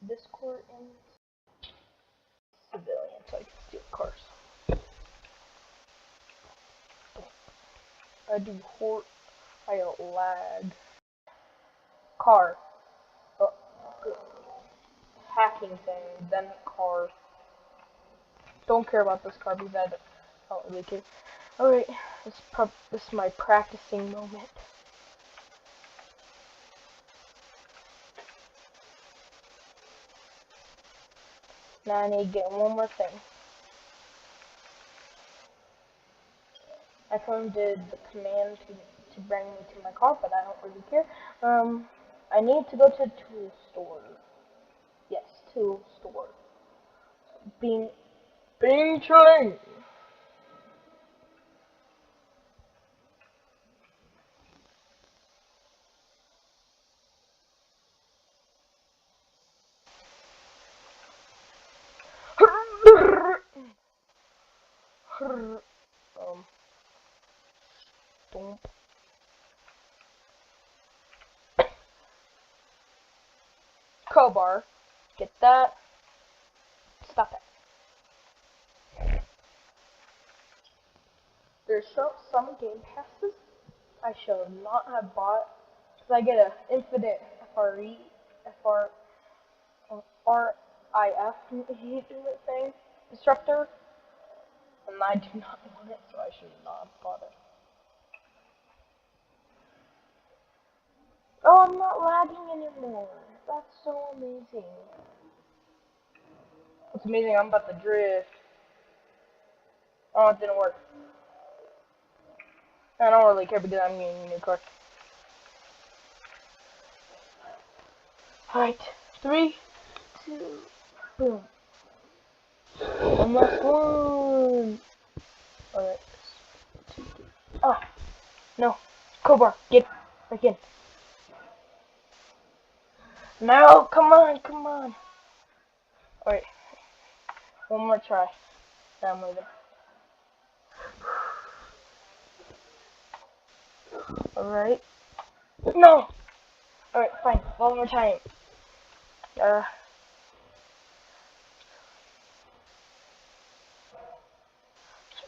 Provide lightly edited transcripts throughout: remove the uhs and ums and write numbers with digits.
Discord and civilian, so I can steal cars. I do I lag. Car. Oh, hacking thing, then car. Don't care about this car because I don't really care. Alright, this is my practicing moment. Now I need to get one more thing. My phone did the command to bring me to my car, but I don't really care. I need to go to a tool store. Yes, tool store. Being trained. Stomp. Crowbar. Get that. Stop it. There's some game passes I should not have bought because I get an infinite RIF thing disruptor, and I do not want it, so I should not have bought it. Oh, I'm not lagging anymore. That's so amazing. It's amazing. I'm about to drift. Oh, it didn't work. I don't really care because I'm getting a new car. Alright, 3, 2, boom. One last one. Alright. Ah, no. Cobra, get back in. No, come on. Alright, one more try. Then I'm leaving. Alright. No! Alright, fine. One more time.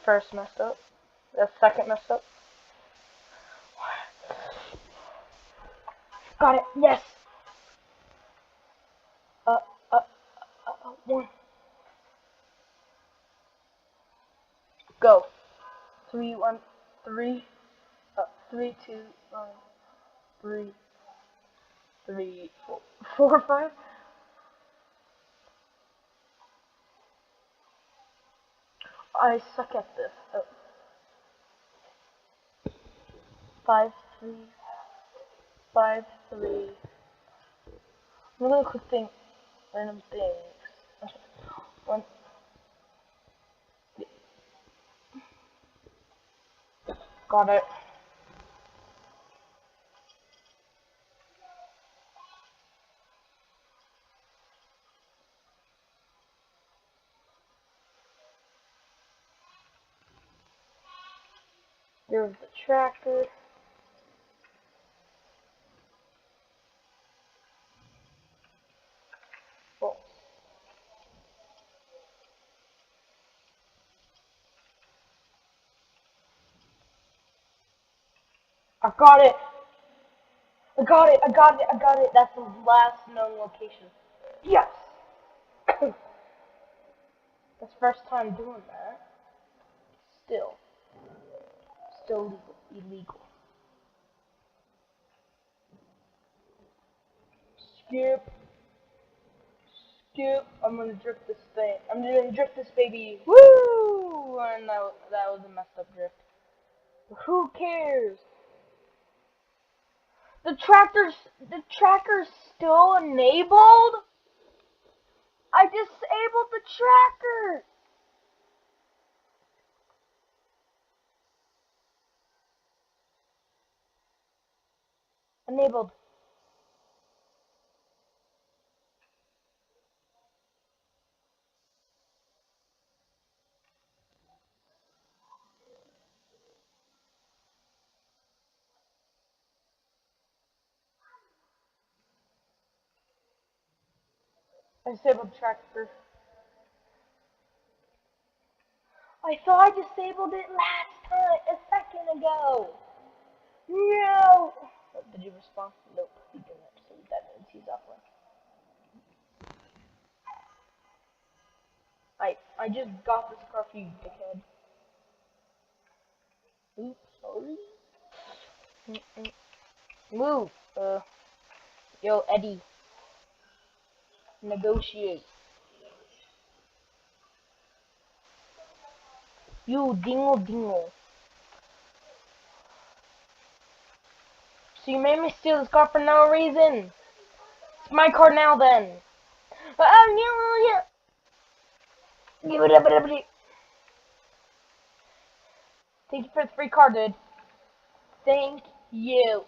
First messed up. The second messed up. Got it. Yes. One. Go. 3, 1, 3. 3, 2, 1, 3, 3, 4, 5. I suck at this. 5, 3, 5, 3. I'm gonna click random things. One. Got it. There's the tractor. Oh. I got it. I got it. That's the last known location. Yes. That's first time doing that. Still illegal. Skip. I'm gonna drift this thing. I'm gonna drift this baby. Woo! And that was a messed up drift. Who cares? The tracker's still enabled? I disabled the tracker! Enabled. I disabled tractor. I thought I disabled it last time, a second ago. No! Oh, did he respond? Nope, he didn't. So that means he's offline. I just got this car for you, dickhead. Oops, sorry. Move. Yo, Eddie. Negotiate. You dingle dingle. So you made me steal this car for no reason. It's my car now then. Oh, yeah. Thank you for the free car, dude. Thank you.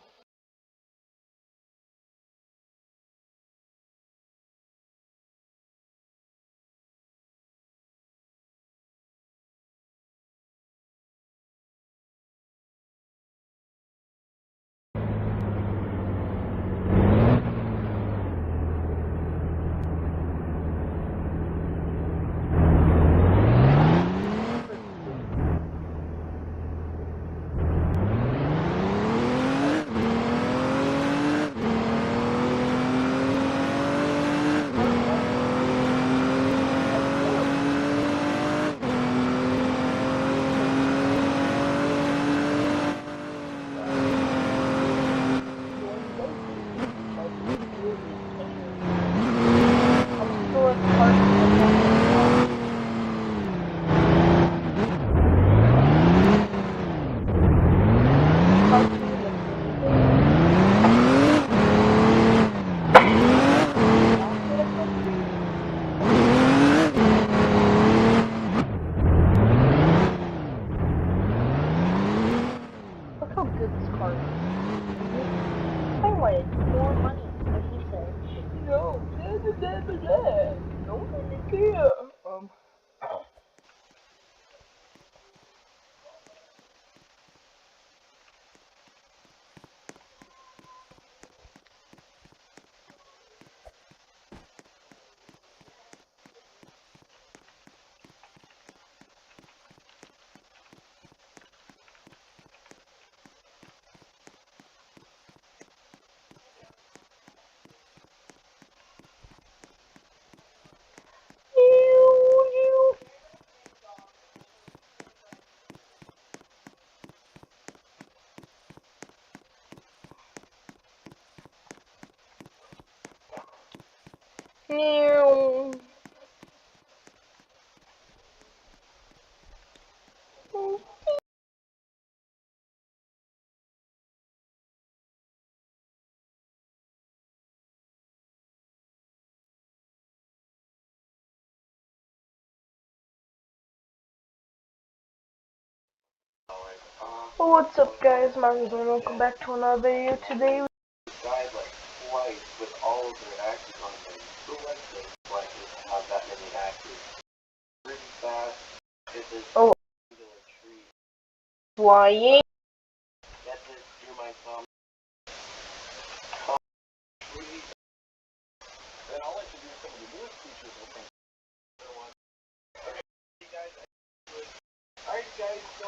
Look how good this car is. I wanted more money, but he said, no, blah, blah, blah, blah, blah. Don't really care. Meow. What's up, guys? My name is and welcome back to another video. Today we died like twice with all of their axes on them. Who likes it? Like to have that many axes? Pretty fast. It's a singular tree. Flying. Get this through my thumb. Then I'll let you do some of the newest features of things. Okay, you guys. Alright, guys. So.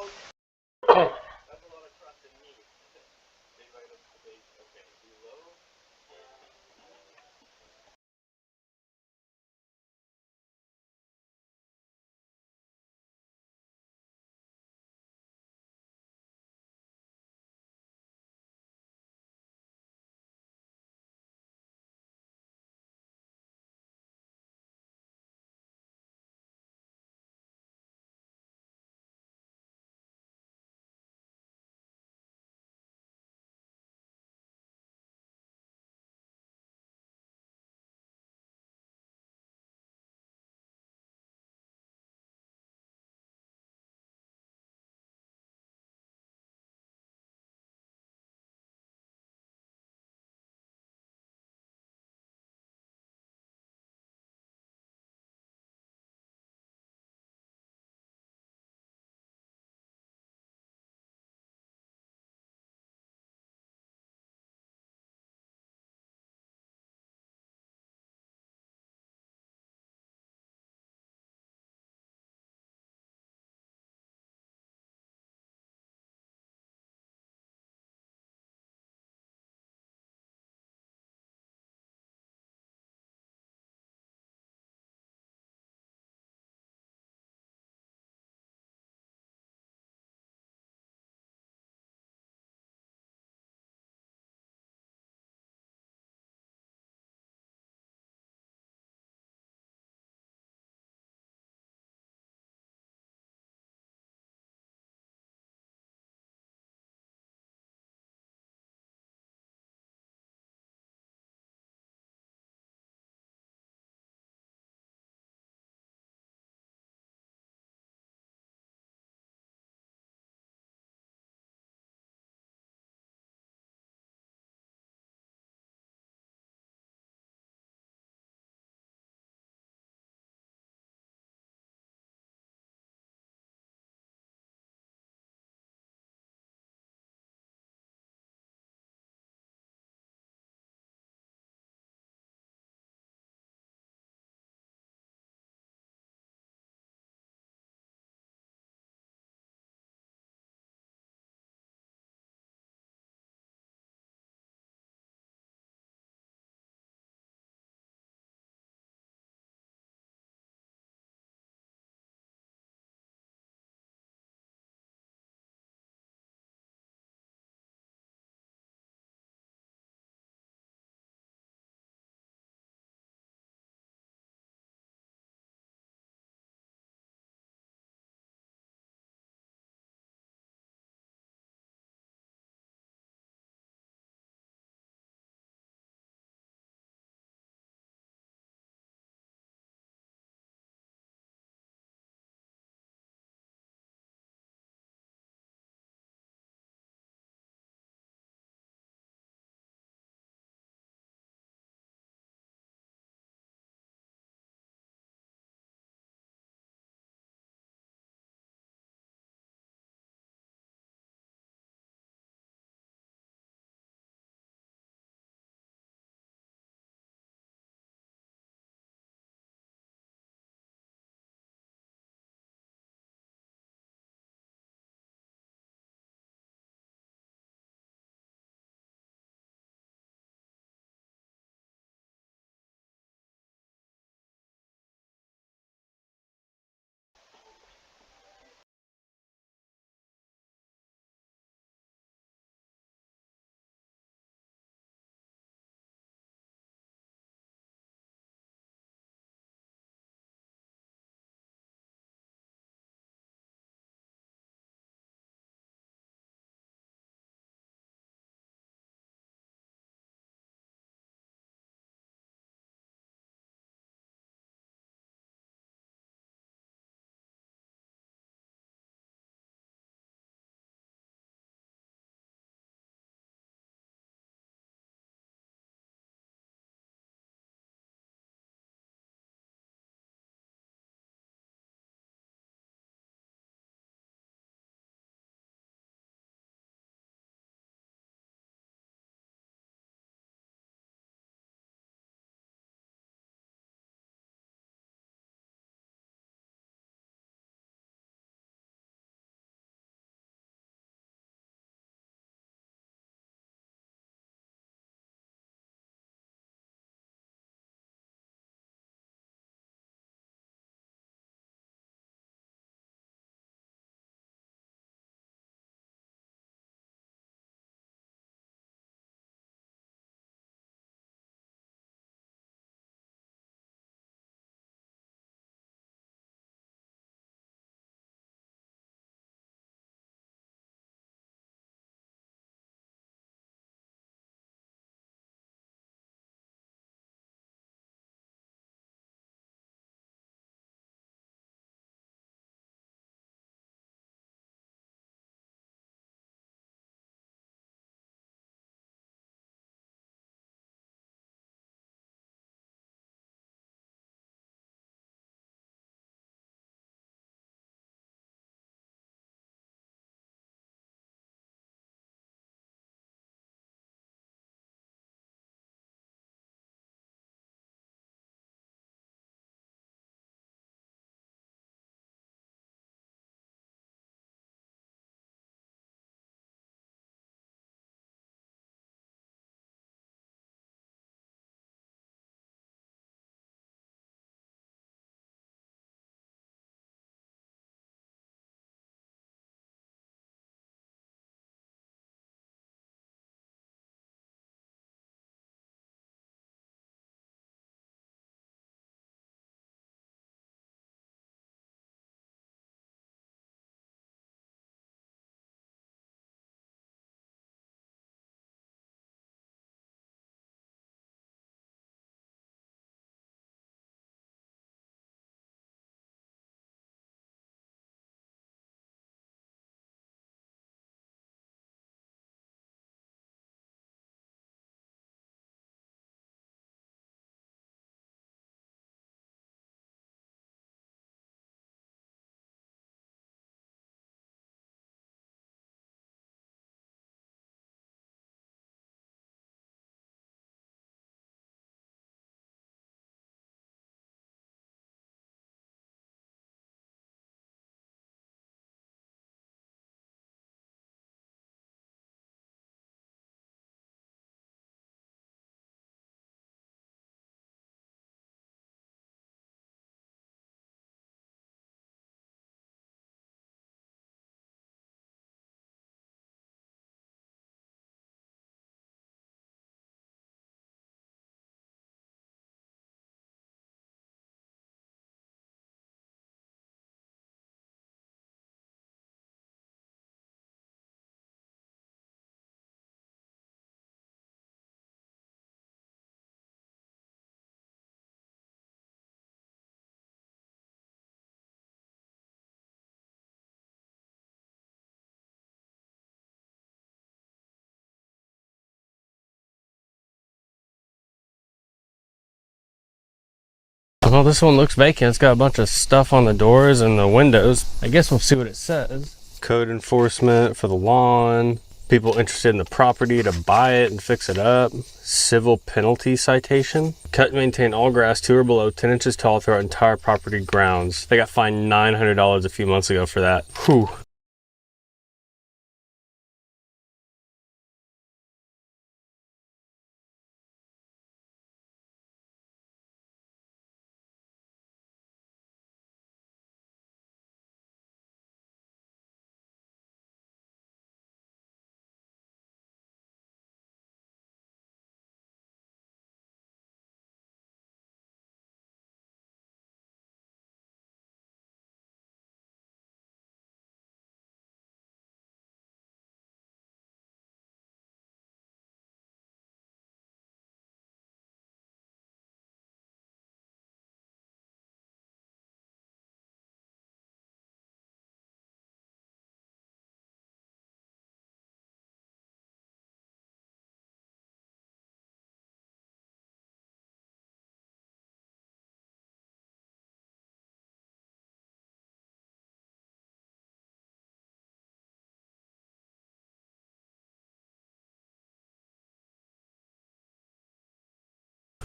Well, this one looks vacant. It's got a bunch of stuff on the doors and the windows. I guess we'll see what it says. Code enforcement for the lawn. People interested in the property to buy it and fix it up. Civil penalty citation. Cut and maintain all grass 2 or below 10 inches tall throughout entire property grounds. They got fined $900 a few months ago for that. Whew.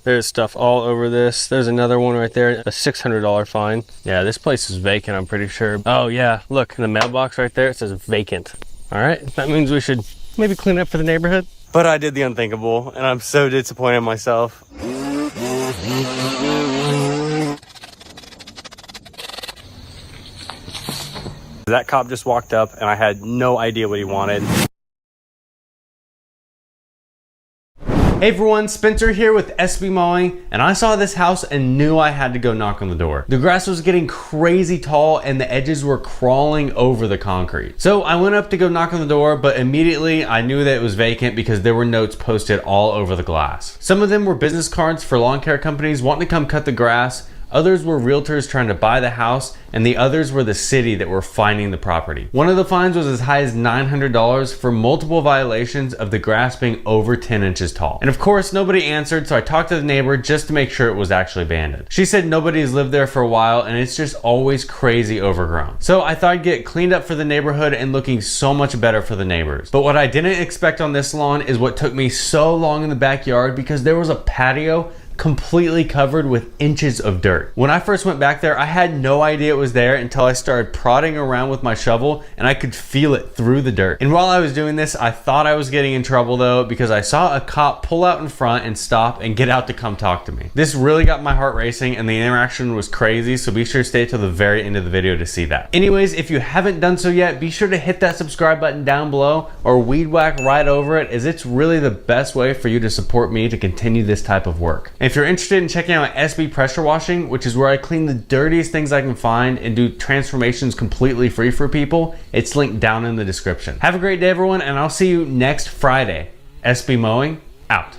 There's stuff all over this. There's another one right there, a $600 fine. Yeah, this place is vacant, I'm pretty sure. Oh yeah, look, in the mailbox right there, it says vacant. All right, that means we should maybe clean up for the neighborhood. But I did the unthinkable, and I'm so disappointed in myself. That cop just walked up, and I had no idea what he wanted. Hey everyone, Spencer here with SB Mowing, and I saw this house and knew I had to go knock on the door. The grass was getting crazy tall and the edges were crawling over the concrete. So I went up to go knock on the door, but immediately I knew that it was vacant because there were notes posted all over the glass. Some of them were business cards for lawn care companies wanting to come cut the grass. Others were realtors trying to buy the house, and the others were the city that were fining the property. One of the fines was as high as $900 for multiple violations of the grass being over 10 inches tall. And of course, nobody answered, so I talked to the neighbor just to make sure it was actually abandoned. She said nobody's lived there for a while, and it's just always crazy overgrown. So I thought I'd get cleaned up for the neighborhood and looking so much better for the neighbors. But what I didn't expect on this lawn is what took me so long in the backyard, because there was a patio completely covered with inches of dirt. When I first went back there, I had no idea it was there until I started prodding around with my shovel and I could feel it through the dirt. And while I was doing this, I thought I was getting in trouble though, because I saw a cop pull out in front and stop and get out to come talk to me. This really got my heart racing and the interaction was crazy, so be sure to stay till the very end of the video to see that. Anyways, if you haven't done so yet, be sure to hit that subscribe button down below or weed whack right over it, as it's really the best way for you to support me to continue this type of work. If you're interested in checking out SB pressure washing, which is where I clean the dirtiest things I can find and do transformations completely free for people, it's linked down in the description. Have a great day everyone, and I'll see you next Friday. SB Mowing, out.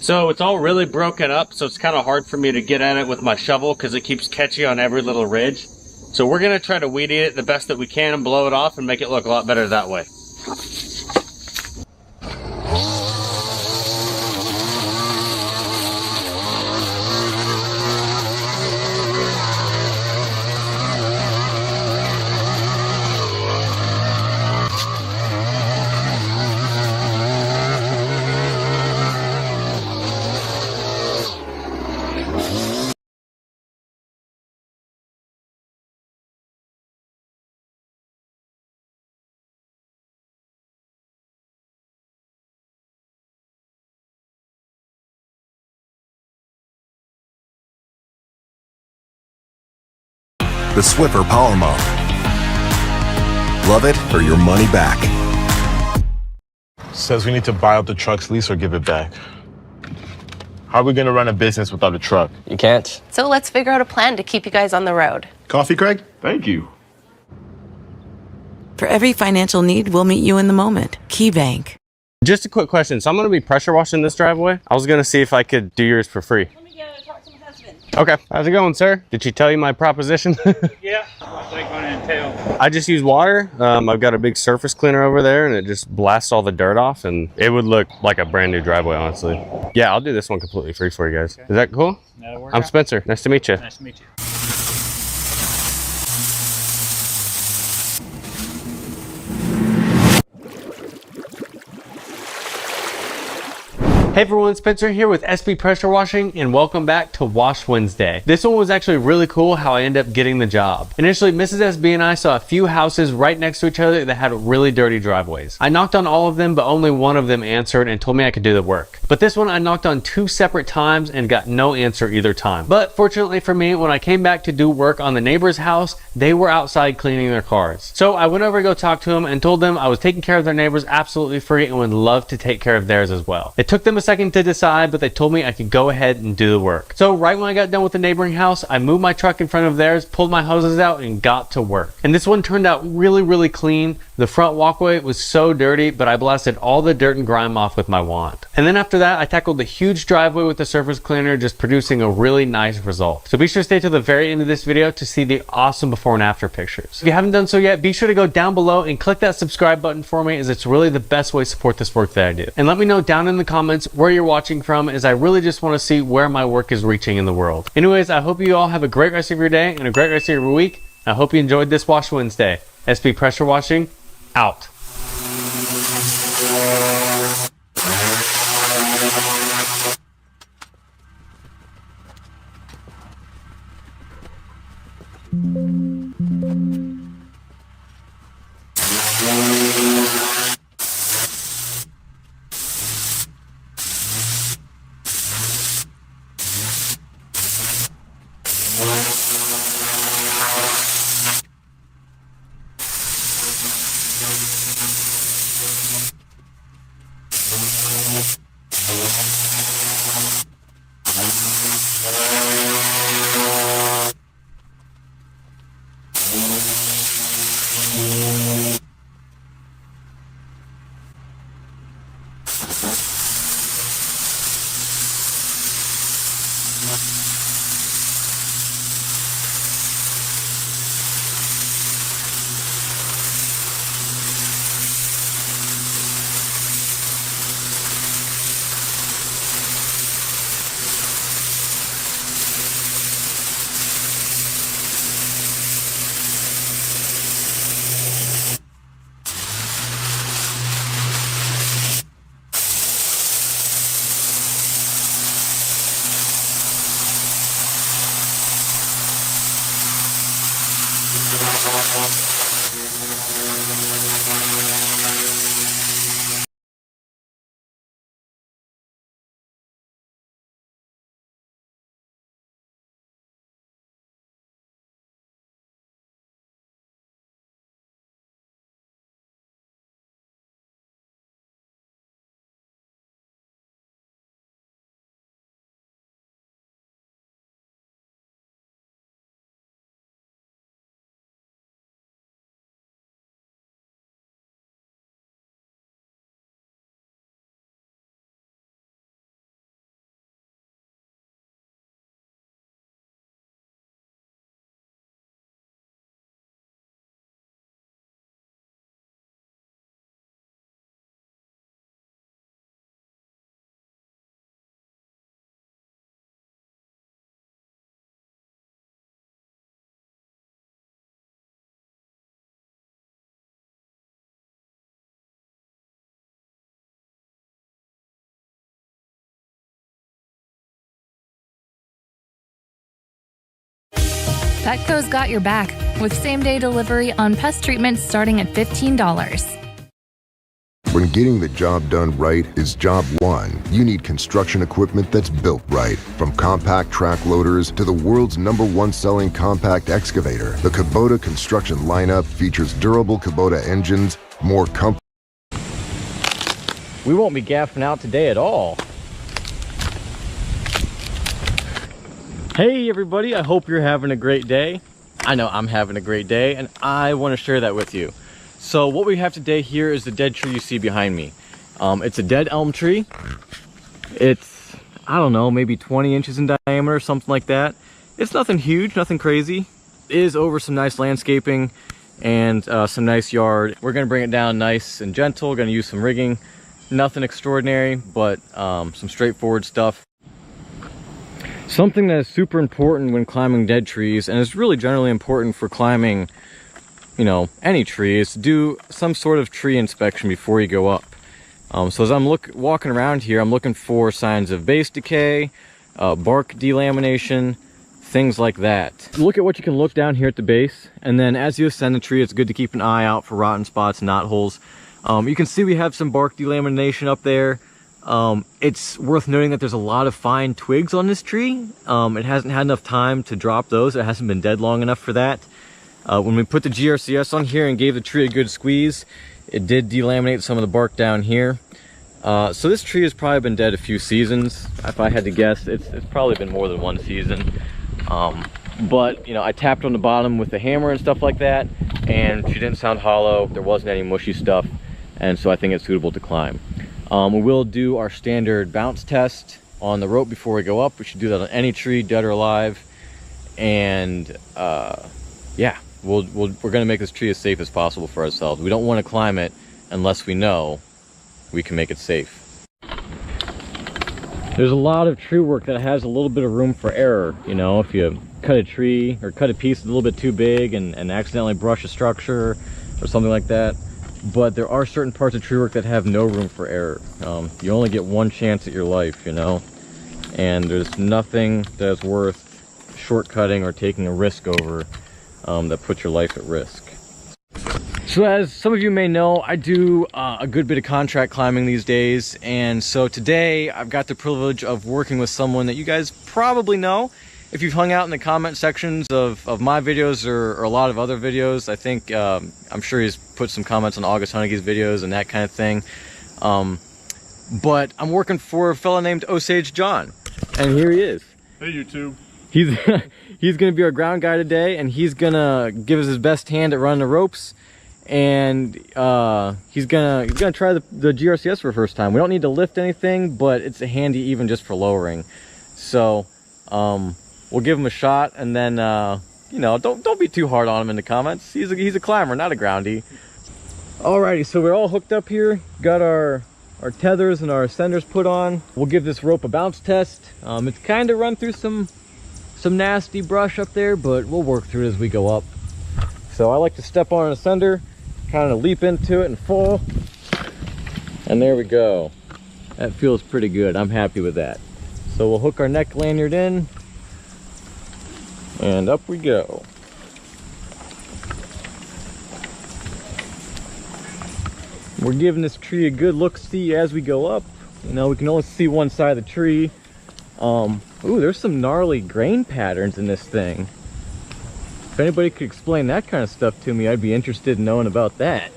So it's all really broken up, so it's kind of hard for me to get at it with my shovel because it keeps catching on every little ridge. So we're going to try to weed eat it the best that we can and blow it off and make it look a lot better that way. The Swiffer Power Mop. Love it or your money back. Says we need to buy out the truck's lease or give it back. How are we gonna run a business without a truck? You can't. So let's figure out a plan to keep you guys on the road. Coffee, Craig? Thank you. For every financial need, we'll meet you in the moment. KeyBank. Just a quick question. So I'm going to be pressure washing this driveway. I was going to see if I could do yours for free. Let me go talk to my husband. Okay. How's it going, sir? Did she tell you my proposition? Yeah, what's that going to entail? I just use water. I've got a big surface cleaner over there and it just blasts all the dirt off and it would look like a brand new driveway, honestly. Yeah, I'll do this one completely free for you guys. Okay. Is that cool? That'll work I'm out. Spencer. Nice to meet you. Nice to meet you. Hey everyone, Spencer here with SB Pressure Washing and welcome back to Wash Wednesday. This one was actually really cool how I ended up getting the job. Initially, Mrs. SB and I saw a few houses right next to each other that had really dirty driveways. I knocked on all of them, but only one of them answered and told me I could do the work. But this one I knocked on 2 separate times and got no answer either time. But fortunately for me, when I came back to do work on the neighbor's house, they were outside cleaning their cars. So I went over to go talk to them and told them I was taking care of their neighbors absolutely free and would love to take care of theirs as well. It took them a second to decide, but they told me I could go ahead and do the work. So right when I got done with the neighboring house, I moved my truck in front of theirs, pulled my hoses out and got to work. And this one turned out really clean. The front walkway was so dirty, but I blasted all the dirt and grime off with my wand. And then after that, I tackled the huge driveway with the surface cleaner, just producing a really nice result. So be sure to stay to the very end of this video to see the awesome before and after pictures. If you haven't done so yet, be sure to go down below and click that subscribe button for me, as it's really the best way to support this work that I do. And let me know down in the comments where you're watching from, as I really just want to see where my work is reaching in the world. Anyways, I hope you all have a great rest of your day and a great rest of your week. I hope you enjoyed this Wash Wednesday. SB Pressure Washing, out. Petco's got your back with same-day delivery on pest treatment starting at $15. When getting the job done right is job one, you need construction equipment that's built right. From compact track loaders to the world's #1 selling compact excavator, the Kubota construction lineup features durable Kubota engines, more comfort. We won't be gaffing out today at all. Hey everybody, I hope you're having a great day. I know I'm having a great day and I want to share that with you. So what we have today here is the dead tree you see behind me. It's a dead elm tree. It's, I don't know, maybe 20 inches in diameter or something like that. It's nothing huge, nothing crazy. It is over some nice landscaping and some nice yard. We're gonna bring it down nice and gentle. We're gonna use some rigging. Nothing extraordinary, but some straightforward stuff. Something that is super important when climbing dead trees, and is really generally important for climbing, you know, any tree, is to do some sort of tree inspection before you go up. So as I'm walking around here, I'm looking for signs of base decay, bark delamination, things like that. Look at what you can look down here at the base, and then as you ascend the tree, it's good to keep an eye out for rotten spots and knot holes. You can see we have some bark delamination up there. It's worth noting that there's a lot of fine twigs on this tree. It hasn't had enough time to drop those. It hasn't been dead long enough for that. When we put the GRCS on here and gave the tree a good squeeze, it did delaminate some of the bark down here. So this tree has probably been dead a few seasons. If I had to guess, it's probably been more than one season. But, you know, I tapped on the bottom with the hammer and stuff like that, and she didn't sound hollow. There wasn't any mushy stuff, and so I think it's suitable to climb. We will do our standard bounce test on the rope before we go up. We should do that on any tree, dead or alive. And yeah, we're gonna make this tree as safe as possible for ourselves. We don't want to climb it unless we know we can make it safe. There's a lot of tree work that has a little bit of room for error. You know, if you cut a tree or cut a piece a little bit too big and accidentally brush a structure or something like that. But there are certain parts of tree work that have no room for error. You only get one chance at your life, you know, and there's nothing that's worth shortcutting or taking a risk over that puts your life at risk. So as some of you may know, I do a good bit of contract climbing these days, and so today I've got the privilege of working with someone that you guys probably know. If you've hung out in the comment sections of my videos or a lot of other videos, I think, I'm sure he's put some comments on August Honeggy's videos and that kind of thing. But I'm working for a fella named Osage John, and here he is. Hey YouTube. He's gonna be our ground guy today, and he's gonna give us his best hand at running the ropes, and he's gonna try the GRCS for the first time. We don't need to lift anything, but it's handy even just for lowering. So we'll give him a shot, and then you know, don't be too hard on him in the comments. He's a climber, not a groundie. Alrighty, so we're all hooked up here. Got our tethers and our ascenders put on. We'll give this rope a bounce test. It's kind of run through some nasty brush up there, but we'll work through it as we go up. So I like to step on an ascender, kind of leap into it and fall, and there we go. That feels pretty good. I'm happy with that. So we'll hook our neck lanyard in, and up we go. We're giving this tree a good look-see as we go up. You know, we can only see one side of the tree. Ooh, there's some gnarly grain patterns in this thing. If anybody could explain that kind of stuff to me, I'd be interested in knowing about that.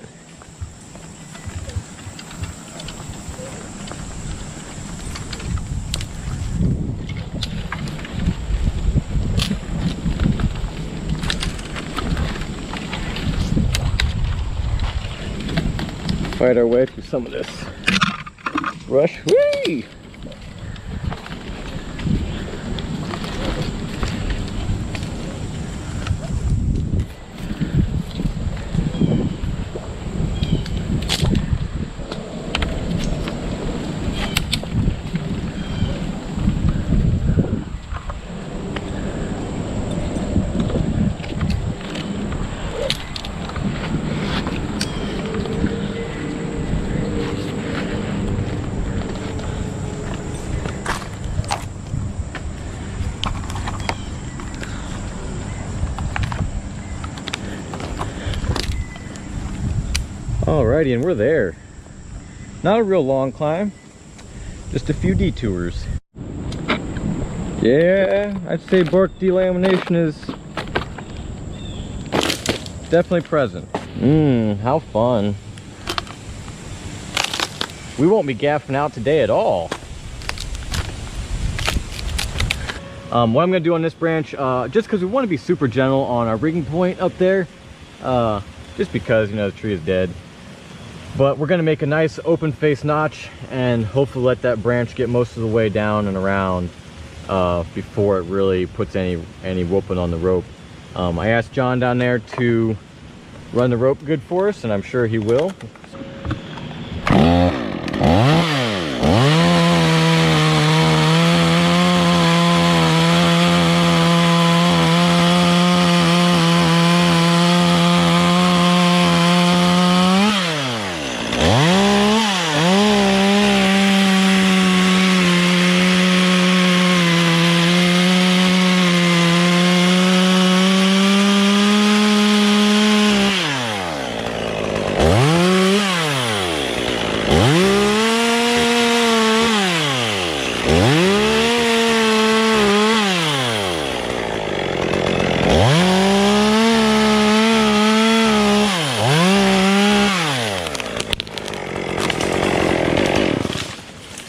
Fight our way through some of this brush. Whee! Alrighty, and we're there. Not a real long climb, just a few detours. Yeah, I'd say bark delamination is definitely present. How fun. We won't be gaffing out today at all. What I'm gonna do on this branch, just because we want to be super gentle on our rigging point up there, just because, you know, the tree is dead. But we're gonna make a nice open face notch and hopefully let that branch get most of the way down and around before it really puts any whooping on the rope. I asked John down there to run the rope good for us, and I'm sure he will.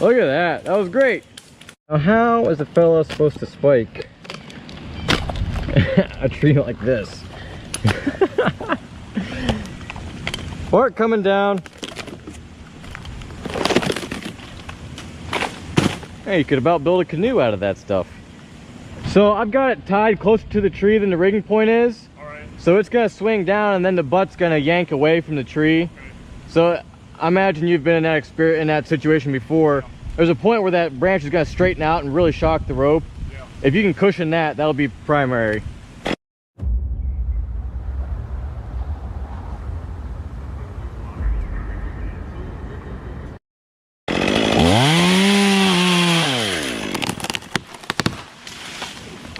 Look at that, that was great. Now how is a fella supposed to spike a tree like this? Bark coming down. Hey, you could about build a canoe out of that stuff. So I've got it tied closer to the tree than the rigging point is. All right. So it's gonna swing down and then the butt's gonna yank away from the tree. Okay. So I imagine you've been in that situation before. There's a point where that branch is gonna straighten out and really shock the rope. Yeah. If you can cushion that, that'll be primary.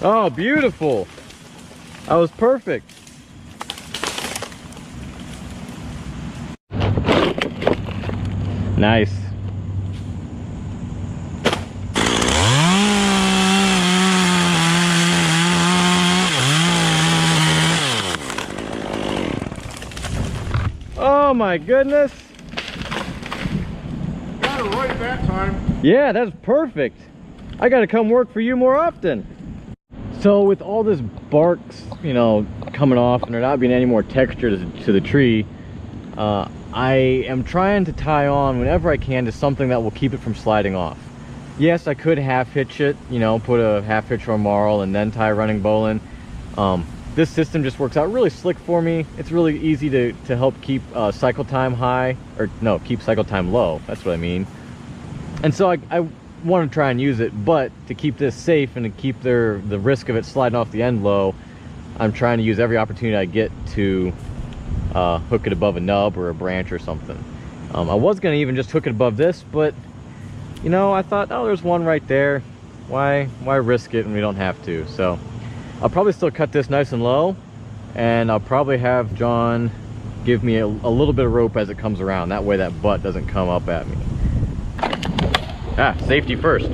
Oh, beautiful. That was perfect. Nice. Oh my goodness. Got it right that time. Yeah, that's perfect. I gotta come work for you more often. So with all this bark, you know, coming off and there not being any more texture to the tree, I am trying to tie on whenever I can to something that will keep it from sliding off. Yes, I could half hitch it, you know, put a half hitch or a marl and then tie running bowline. This system just works out really slick for me. It's really easy to help keep cycle time high, or no, keep cycle time low. That's what I mean. And so I want to try and use it, but to keep this safe and to keep the risk of it sliding off the end low, I'm trying to use every opportunity I get to hook it above a nub or a branch or something. I was gonna even just hook it above this, but you know, I thought, oh, there's one right there. Why risk it when we don't have to? So I'll probably still cut this nice and low, and I'll probably have John give me a little bit of rope as it comes around. That way that butt doesn't come up at me. Ah, safety first.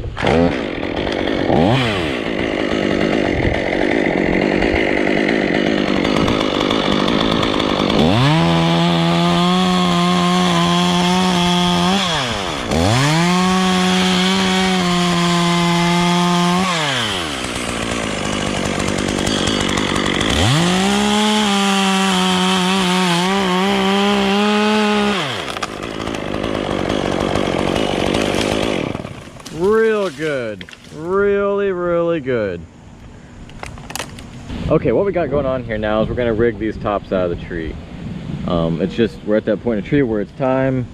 Real good, really good. Okay, what we got going on here now is we're gonna rig these tops out of the tree. It's just, we're at that point in the tree where it's time,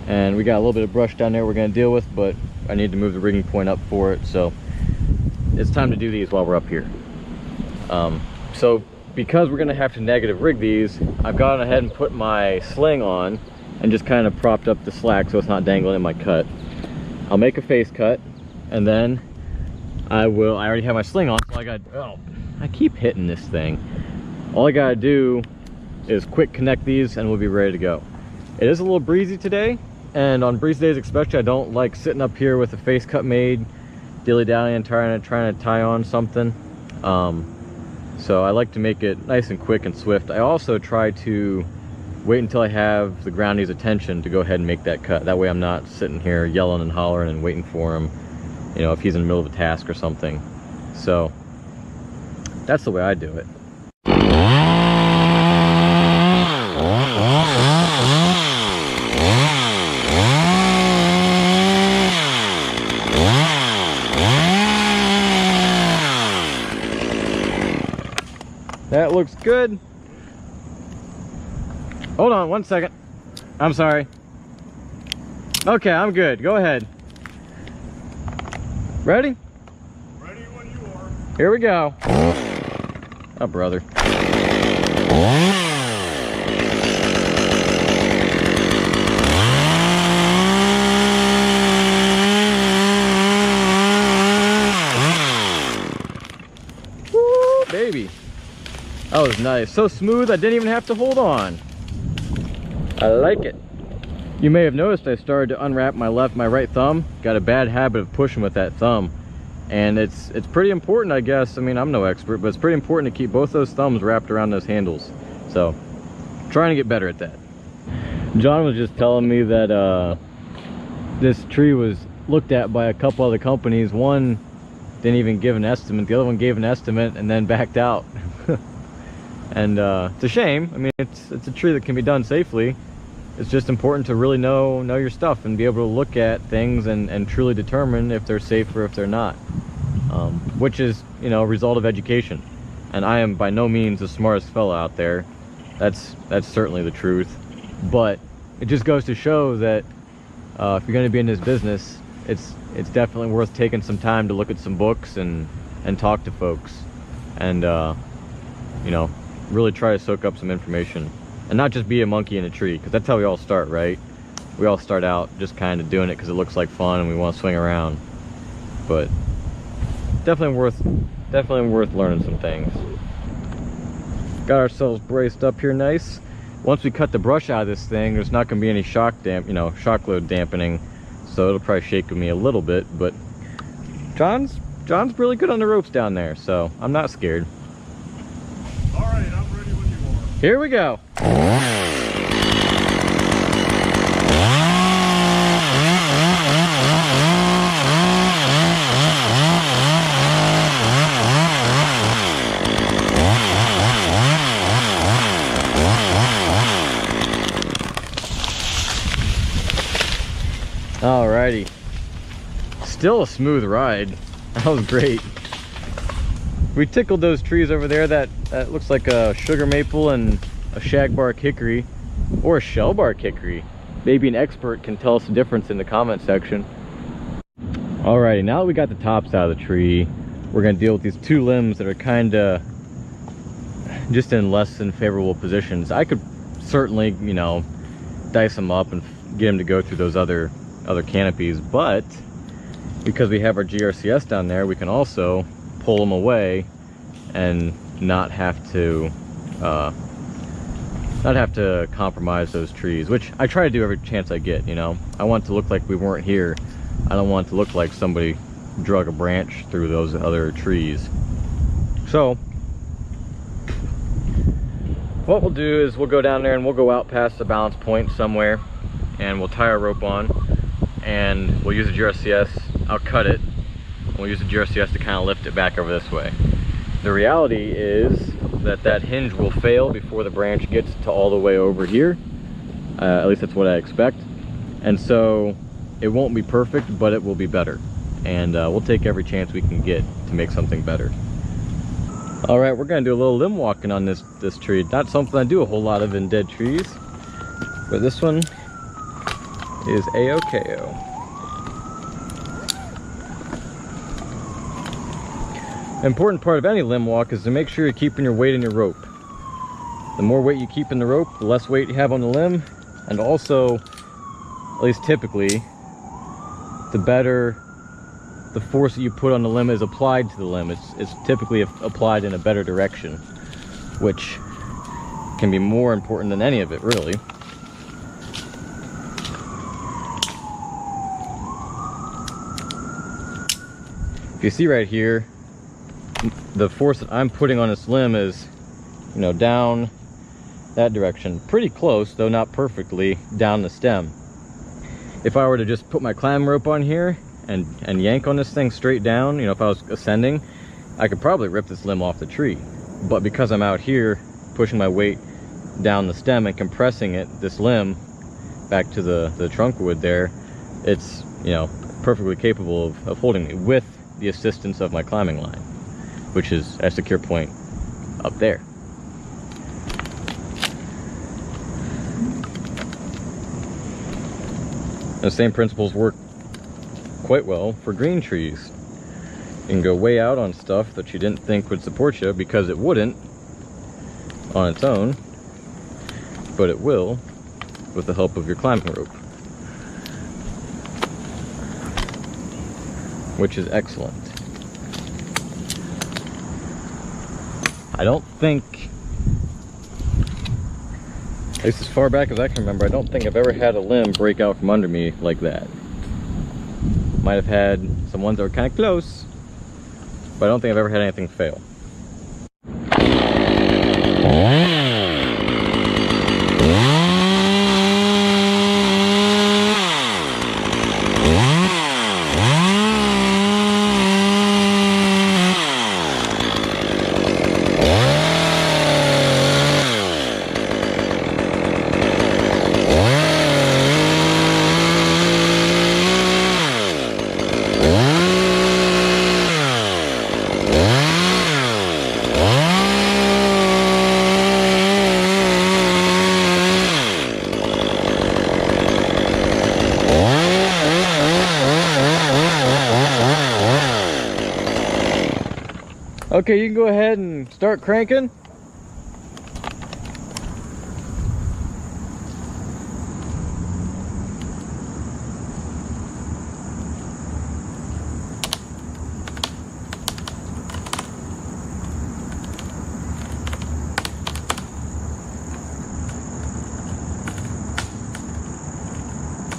and we got a little bit of brush down there we're gonna deal with, but I need to move the rigging point up for it, so it's time to do these while we're up here. So because we're gonna have to negative rig these, I've gone ahead and put my sling on and just kind of propped up the slack so it's not dangling in my cut. I'll make a face cut, and then I already have my sling on, so I keep hitting this thing. All I gotta do is quick connect these and we'll be ready to go. It is a little breezy today, and on breezy days especially, I don't like sitting up here with a face cut made, dilly-dallying and trying to tie on something. So I like to make it nice and quick and swift. I also try to wait until I have the groundy's attention to go ahead and make that cut. That way I'm not sitting here yelling and hollering and waiting for him, you know, if he's in the middle of a task or something. So that's the way I do it. That looks good. Hold on 1 second. I'm sorry. Okay, I'm good. Go ahead. Ready? Ready when you are. Here we go. Oh, brother. Woo, baby. That was nice. So smooth, I didn't even have to hold on. I like it. You may have noticed I started to unwrap my right thumb. Got a bad habit of pushing with that thumb. And it's pretty important, I guess. I mean, I'm no expert, but it's pretty important to keep both those thumbs wrapped around those handles. So, trying to get better at that. John was just telling me that this tree was looked at by a couple other companies. One didn't even give an estimate. The other one gave an estimate and then backed out. And it's a shame. I mean, it's a tree that can be done safely. It's just important to really know your stuff and be able to look at things and truly determine if they're safe or if they're not. Which is, you know, a result of education. And I am by no means the smartest fellow out there. That's certainly the truth. But it just goes to show that if you're going to be in this business, it's definitely worth taking some time to look at some books and talk to folks. And, you know, really try to soak up some information. And not just be a monkey in a tree, because that's how we all start, right? We all start out just kind of doing it because it looks like fun and we want to swing around. But definitely worth learning some things. Got ourselves braced up here nice. Once we cut the brush out of this thing, there's not going to be any shock load dampening, so it'll probably shake me a little bit. But John's really good on the ropes down there, so I'm not scared. All right, I'm ready when you are. Here we go. Alrighty. Still a smooth ride. That was great. We tickled those trees over there. That looks like a sugar maple and a shagbark hickory, or a shellbark hickory. Maybe an expert can tell us the difference in the comment section. Alrighty, now that we got the tops out of the tree, we're gonna deal with these two limbs that are kinda just in less than favorable positions. I could certainly, you know, dice them up and get them to go through those other canopies, but because we have our GRCS down there, we can also pull them away and not have to compromise those trees, which I try to do every chance I get. You know, I want it to look like we weren't here. I don't want it to look like somebody drug a branch through those other trees. So what we'll do is we'll go down there and we'll go out past the balance point somewhere, and we'll tie our rope on, and we'll use the GRCS. I'll cut it. We'll use the GRCS to kind of lift it back over this way. The reality is that hinge will fail before the branch gets to all the way over here. At least that's what I expect. And so it won't be perfect, but it will be better. And we'll take every chance we can get to make something better. All right, we're gonna do a little limb walking on this tree. Not something I do a whole lot of in dead trees, but this one is A-OK-O. Important part of any limb walk is to make sure you're keeping your weight in your rope. The more weight you keep in the rope, the less weight you have on the limb, and also, at least typically, the better the force that you put on the limb is applied to the limb. It's typically applied in a better direction, which can be more important than any of it, really. you see right here, the force that I'm putting on this limb is, you know, down that direction, pretty close, though not perfectly, down the stem. If I were to just put my climb rope on here and yank on this thing straight down, you know, if I was ascending, I could probably rip this limb off the tree. But because I'm out here pushing my weight down the stem and compressing it, this limb, back to the trunk wood there, it's, you know, perfectly capable of holding me with the assistance of my climbing line, which is a secure point up there. The same principles work quite well for green trees. You can go way out on stuff that you didn't think would support you, because it wouldn't on its own, but it will with the help of your climbing rope, which is excellent. I don't think, at least as far back as I can remember, I don't think I've ever had a limb break out from under me like that. Might have had some ones that were kind of close, but I don't think I've ever had anything fail. Okay, you can go ahead and start cranking.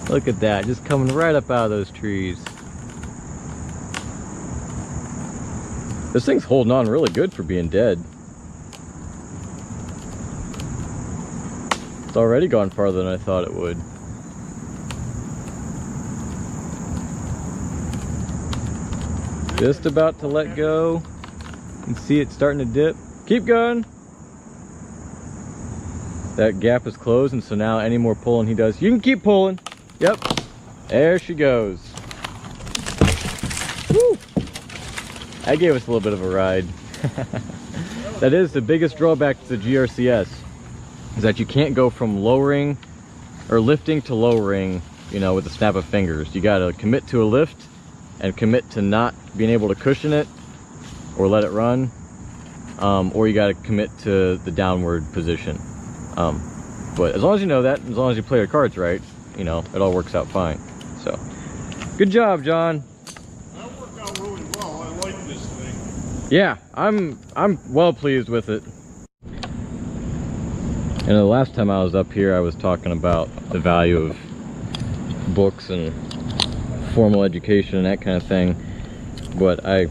Look at that, just coming right up out of those trees. This thing's holding on really good for being dead. It's already gone farther than I thought it would. Just about to let go. You can see it starting to dip. Keep going. That gap is closed, and so now any more pulling he does, you can keep pulling. Yep. There she goes. Woo! That gave us a little bit of a ride. That is the biggest drawback to the GRCS, is that you can't go from lowering or lifting to lowering, you know, with a snap of fingers. You gotta commit to a lift and commit to not being able to cushion it or let it run, or you gotta commit to the downward position. But as long as you know that, as long as you play your cards right, you know, it all works out fine. So, good job, John. That worked out really well. I like this thing. Yeah, I'm well pleased with it. And the last time I was up here, I was talking about the value of books and formal education and that kind of thing, but I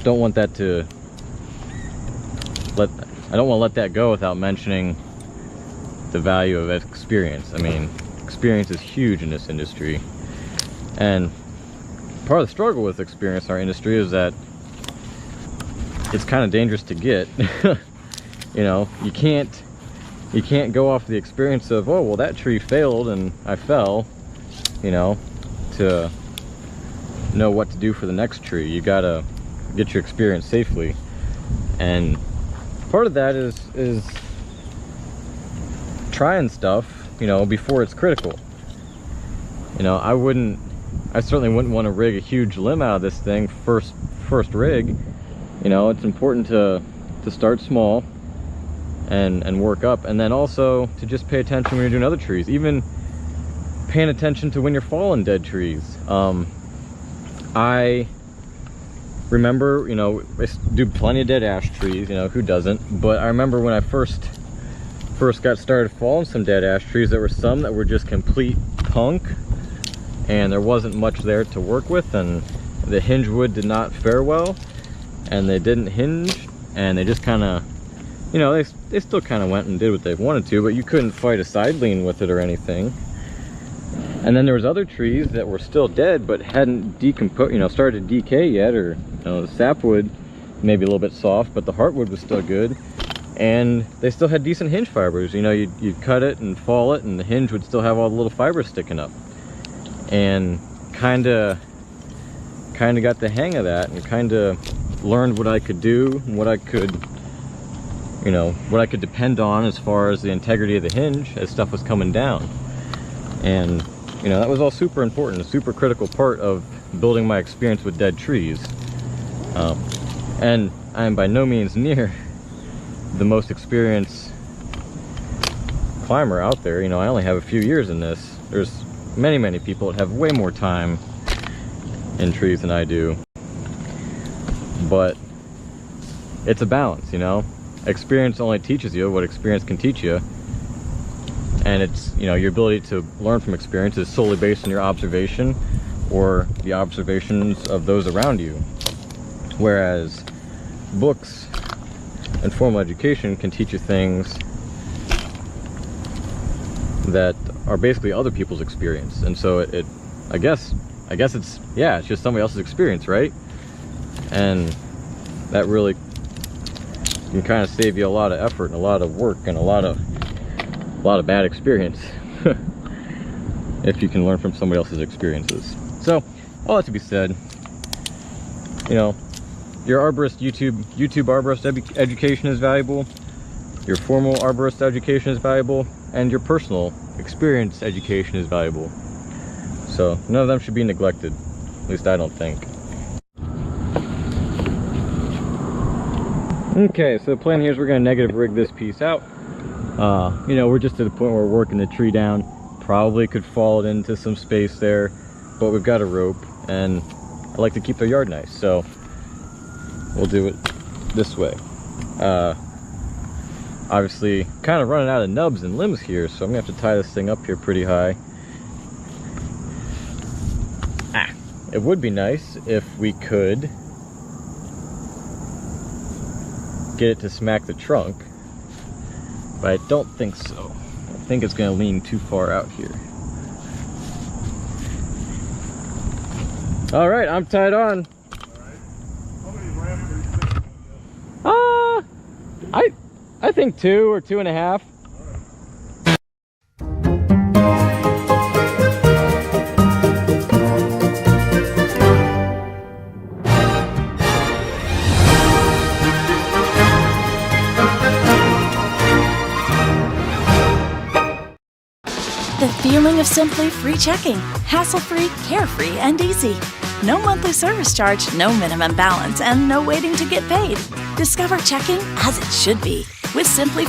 don't want that to I don't want to let that go without mentioning the value of experience. I mean, experience is huge in this industry, and part of the struggle with experience in our industry is that it's kind of dangerous to get. You know, you can't go off the experience of, oh well, that tree failed and I fell, you know, to know what to do for the next tree. You gotta get your experience safely, and part of that is trying stuff, you know, before it's critical. You know, I certainly wouldn't want to rig a huge limb out of this thing first rig. You know, it's important to start small and work up, and then also to just pay attention when you're doing other trees, even paying attention to when you're falling dead trees. I remember, you know, I do plenty of dead ash trees, you know, who doesn't? But I remember when I first got started falling some dead ash trees, there were some that were just complete punk, and there wasn't much there to work with, and the hinge wood did not fare well, and they didn't hinge, and they just kind of, you know, they still kind of went and did what they wanted to, but you couldn't fight a side lean with it or anything. And then there was other trees that were still dead but hadn't decomposed, you know, started to decay yet, or you know, the sapwood maybe a little bit soft, but the heartwood was still good, and they still had decent hinge fibers. You know, you'd cut it and fall it, and the hinge would still have all the little fibers sticking up. And kind of got the hang of that, and kind of learned what I could do, and what I could, you know, what I could depend on as far as the integrity of the hinge as stuff was coming down. And you know, that was all super important, a super critical part of building my experience with dead trees. And I am by no means near the most experienced climber out there. You know, I only have a few years in this. There's many people that have way more time in trees than I do. But it's a balance, you know. Experience only teaches you what experience can teach you. And it's, you know, your ability to learn from experience is solely based on your observation or the observations of those around you. Whereas books and formal education can teach you things that are basically other people's experience. And so I guess it's, yeah, it's just somebody else's experience, right? And that really can kind of save you a lot of effort and a lot of work and a lot of bad experience if you can learn from somebody else's experiences. So all that to be said, you know, your arborist YouTube arborist education is valuable, your formal arborist education is valuable, and your personal experience education is valuable. So none of them should be neglected, at least I don't think. Okay, so the plan here is we're going to negative rig this piece out. You know, we're just to the point where we're working the tree down. Probably could fall it into some space there, but we've got a rope, and I like to keep the yard nice, so we'll do it this way. Obviously, kind of running out of nubs and limbs here, so I'm gonna have to tie this thing up here pretty high. It would be nice if we could get it to smack the trunk, but I don't think so. I think it's gonna lean too far out here. All right, I'm tied on. How many rams are you thinking? I think 2 or 2.5. The feeling of simply free checking. Hassle-free, carefree, and easy. No monthly service charge, no minimum balance, and no waiting to get paid. Discover checking as it should be with Simply.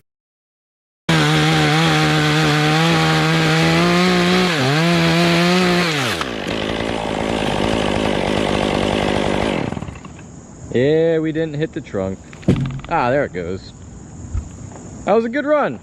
Yeah, we didn't hit the trunk. Ah, there it goes. That was a good run.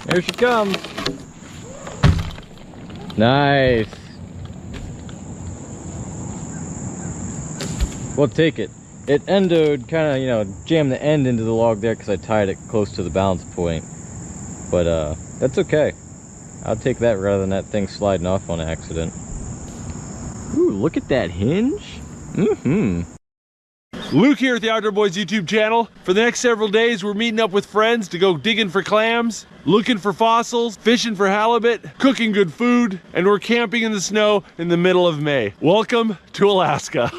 Here she comes. Nice. We'll take it. It endoed, kind of, you know, jammed the end into the log there because I tied it close to the balance point. But that's okay. I'll take that rather than that thing sliding off on accident. Ooh, look at that hinge. Luke here at the Outdoor Boys YouTube channel. For the next several days, we're meeting up with friends to go digging for clams, looking for fossils, fishing for halibut, cooking good food, and we're camping in the snow in the middle of May. Welcome to Alaska.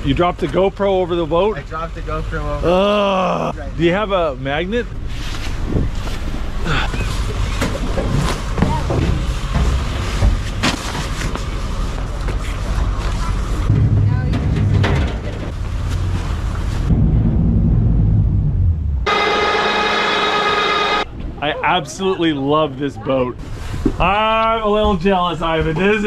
You dropped the GoPro over the boat? I dropped the GoPro over. Do you have a magnet? I absolutely love this boat. I'm a little jealous, Ivan. This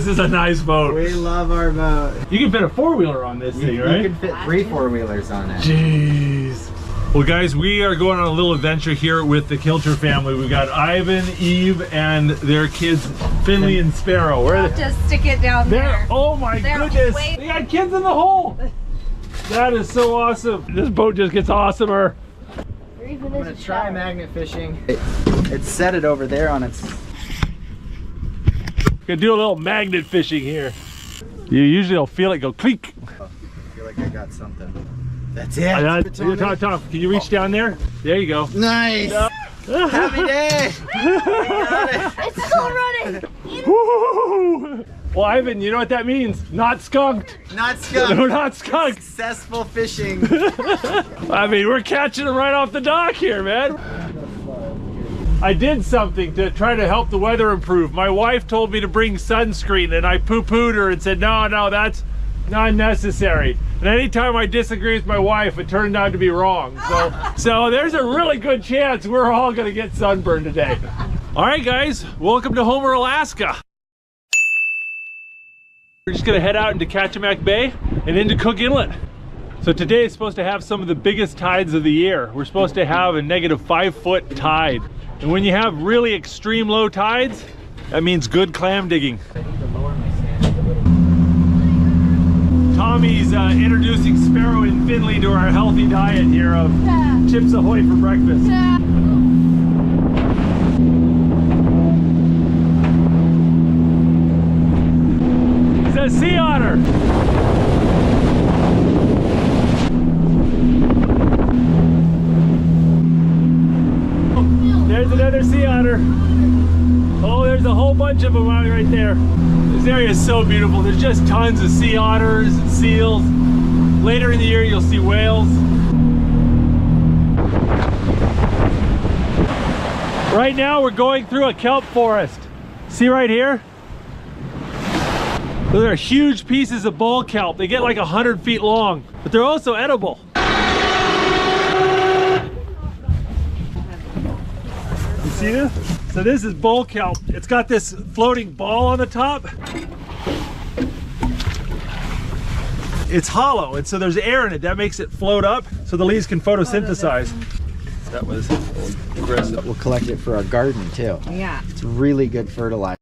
is a nice boat. We love our boat. You can fit a four-wheeler on this thing, right? You can fit 3 four-wheelers on it. Jeez. Well, guys, we are going on a little adventure here with the Kilcher family. We've got Ivan, Eve, and their kids, Finley and Sparrow. Where are they? Just stick it down there. Oh my goodness! They got kids in the hole. That is so awesome. This boat just gets awesomer. I'm gonna try magnet fishing. It's set it over there on its. Gonna do a little magnet fishing here. You usually will feel it go clink. I feel like I got something. That's it. Tom, can you reach down there? There you go. Nice. Happy day. It's still running. Woo! Well, Ivan, you know what that means? Not skunked. Not skunked. We're not skunked. Successful fishing. I mean, we're catching them right off the dock here, man. I did something to try to help the weather improve. My wife told me to bring sunscreen and I poo-pooed her and said, no, that's not necessary. And anytime I disagree with my wife, it turned out to be wrong. So there's a really good chance we're all gonna get sunburned today. All right, guys, welcome to Homer, Alaska. We're just gonna head out into Kachemak Bay and into Cook Inlet. So today is supposed to have some of the biggest tides of the year. We're supposed to have a -5 foot tide. And when you have really extreme low tides, that means good clam digging. Tommy's introducing Sparrow and Finley to our healthy diet here of Chips Ahoy for breakfast. It's a sea otter. There's another sea otter. Oh, there's a whole bunch of them out right there. This area is so beautiful. There's just tons of sea otters and seals. Later in the year, you'll see whales. Right now, we're going through a kelp forest. See right here? Those are huge pieces of bull kelp. They get like 100 feet long, but they're also edible. You see this? So this is bull kelp. It's got this floating ball on the top. It's hollow, and so there's air in it. That makes it float up so the leaves can photosynthesize. That was aggressive. We'll collect it for our garden too. Yeah. It's really good fertilizer.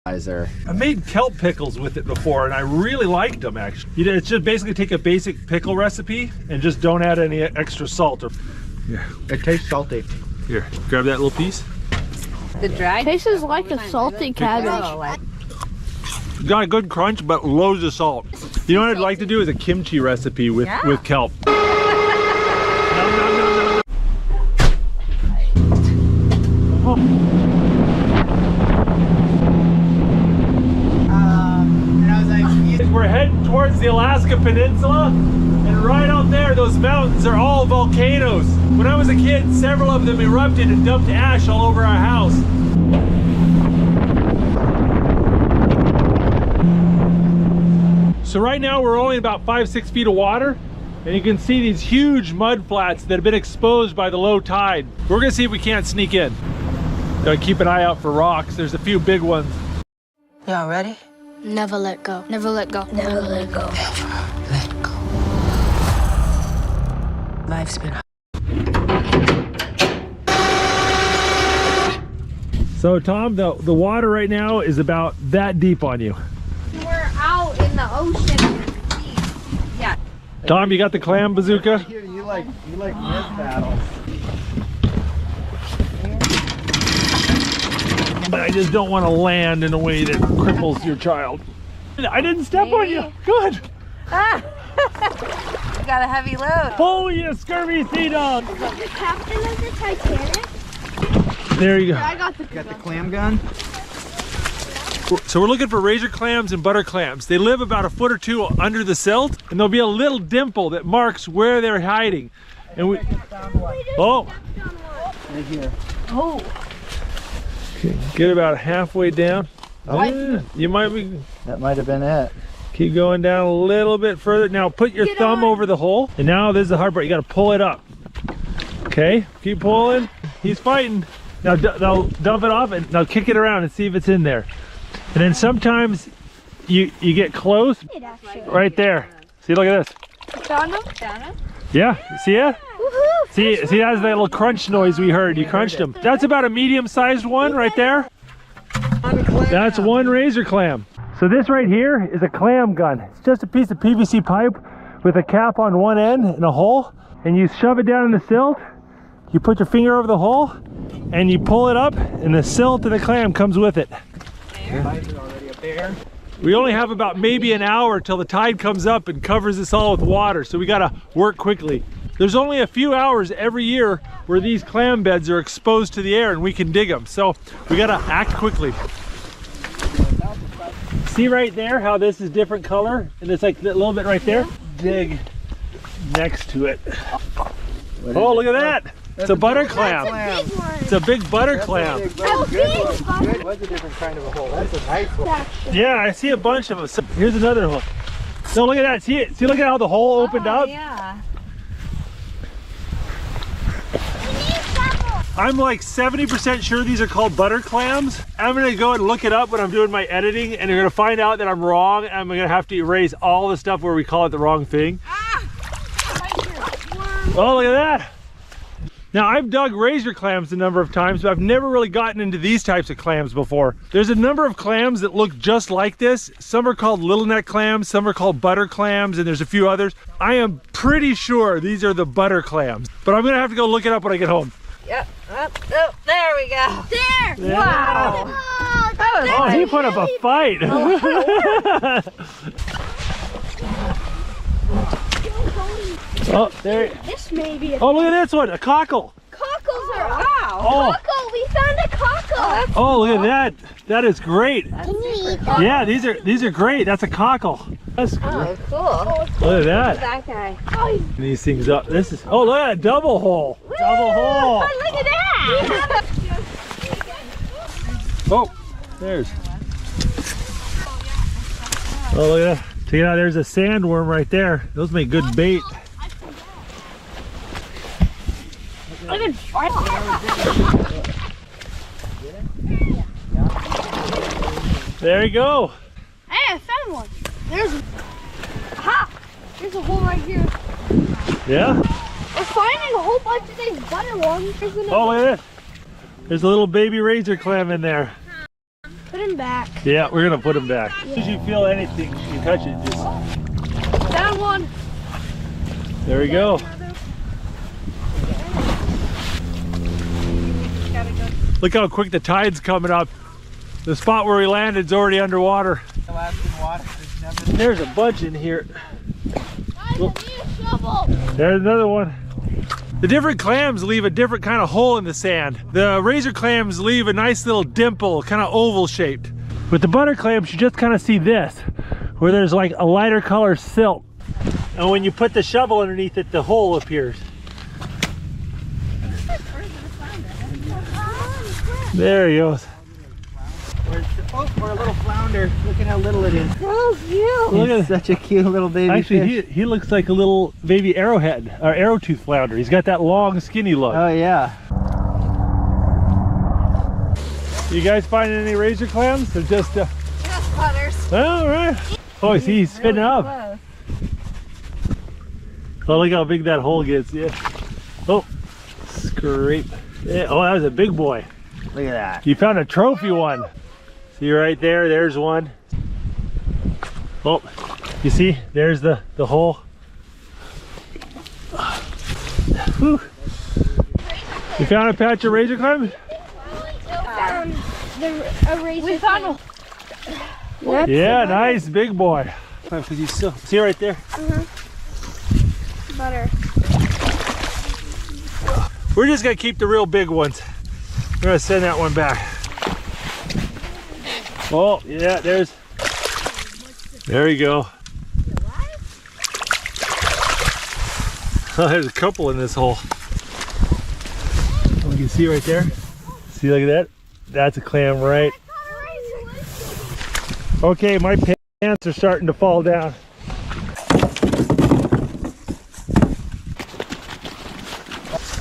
I made kelp pickles with it before, and I really liked them, actually. You know, it's just basically take a basic pickle recipe and just don't add any extra salt. Here. It tastes salty. Here, grab that little piece. The dry tastes like a salty cabbage. Got a good crunch, but loads of salt. You know what I'd like to do is a kimchi recipe with kelp. We're heading towards the Alaska Peninsula, and right out there, those mountains are all volcanoes. When I was a kid, several of them erupted and dumped ash all over our house. So right now we're only about 5-6 feet of water, and you can see these huge mud flats that have been exposed by the low tide. We're gonna see if we can't sneak in. Gotta keep an eye out for rocks. There's a few big ones. Y'all ready? Never let go. Never let go. Never let go. Never let go. Life's been So Tom, the water right now is about that deep on you. We're out in the ocean. Yeah. Tom, you got the clam bazooka? You like myth battles. But I just don't want to land in a way that cripples your child. I didn't step on you. Good. Ah. You got a heavy load. Oh, you scurvy sea dog. The captain of the Titanic. There you go. I got the clam gun. So we're looking for razor clams and butter clams. They live about a foot or two under the silt, and there'll be a little dimple that marks where they're hiding. And we. Oh. Right here. Oh. Okay, get about halfway down. Oh, yeah. You might be. That might have been it. Keep going down a little bit further. Now put your thumb over the hole. And now this is the hard part. You got to pull it up. Okay, keep pulling. He's fighting. Now dump it off and now kick it around and see if it's in there. And then sometimes you get close. Right there. See, look at this. Found him? Found him? Yeah, see it? See, that's that little crunch noise we heard. You crunched them. That's about a medium-sized one right there. That's one razor clam. So this right here is a clam gun. It's just a piece of PVC pipe with a cap on one end and a hole. And you shove it down in the silt. You put your finger over the hole and you pull it up, and the silt and the clam comes with it. We only have about maybe an hour till the tide comes up and covers us all with water, so we gotta work quickly. There's only a few hours every year where these clam beds are exposed to the air and we can dig them, so we gotta act quickly. See right there how this is different color, and it's like a little bit right there? Dig next to it. Oh, look at that! It's a butter clam. It's a big butter clam. What's a different kind of a hole? That's a nice one. Yeah, I see a bunch of them. So here's another hook. So look at that. See it? See, look at how the hole opened up? Yeah. I'm like 70% sure these are called butter clams. I'm gonna go and look it up when I'm doing my editing, and you're gonna find out that I'm wrong, and I'm gonna have to erase all the stuff where we call it the wrong thing. Oh, look at that. Now, I've dug razor clams a number of times, but I've never really gotten into these types of clams before. There's a number of clams that look just like this. Some are called little neck clams, some are called butter clams, and there's a few others. I am pretty sure these are the butter clams, but I'm gonna have to go look it up when I get home. Yep. Oh, there we go. There! Yeah. Wow. Oh, he put up a fight. Oh, there. This may be Oh, look at this one, a cockle. Cockles are Wow. Oh. Cockle! We found a cockle! Oh, look at that. That is great. Can you eat that? Yeah, these are great. That's a cockle. That's Oh, cool. Look at that. That guy. Oh, These things up. This is look at that double hole. Double hole. look at that! Oh, there's. Oh, look at that. Check it out. There's a sandworm right there. Those make good bait. There you go. Hey, I found one. There's a hole right here. Yeah? We're finding a whole bunch of these butter ones. Oh, look at this. There's a little baby razor clam in there. Put him back. Yeah, we're gonna put him back. As soon as you feel anything, you touch it, just... Down one. There we go. Look how quick the tide's coming up. The spot where we landed is already underwater. There's a bunch in here. There's another one. The different clams leave a different kind of hole in the sand. The razor clams leave a nice little dimple, kind of oval shaped. With the butter clams, you just kind of see this, where there's like a lighter color silt. And when you put the shovel underneath it, the hole appears. There he goes. Oh, for a little flounder. Look at how little it is. So cute. Look at Such a cute little baby Actually, fish. he looks like a little baby arrowhead, or arrowtooth flounder. He's got that long, skinny look. Oh, yeah. You guys finding any razor clams? Or just butters. all right. Oh, see, he's spinning up. Oh, look how big that hole gets. Yeah. Oh, scrape. Yeah. Oh, that was a big boy. Look at that. You found a trophy one. See right there, there's one. Oh, you see, there's the hole. Whew. You found a patch of razor clam? We found a... Yeah, nice, big boy. Because you still see right there. Butter. We're just gonna keep the real big ones. We're gonna send that one back. Oh, yeah, there you go. Oh, there's a couple in this hole. Oh, you can see right there. See, look at that. That's a clam, right? Okay, my pants are starting to fall down.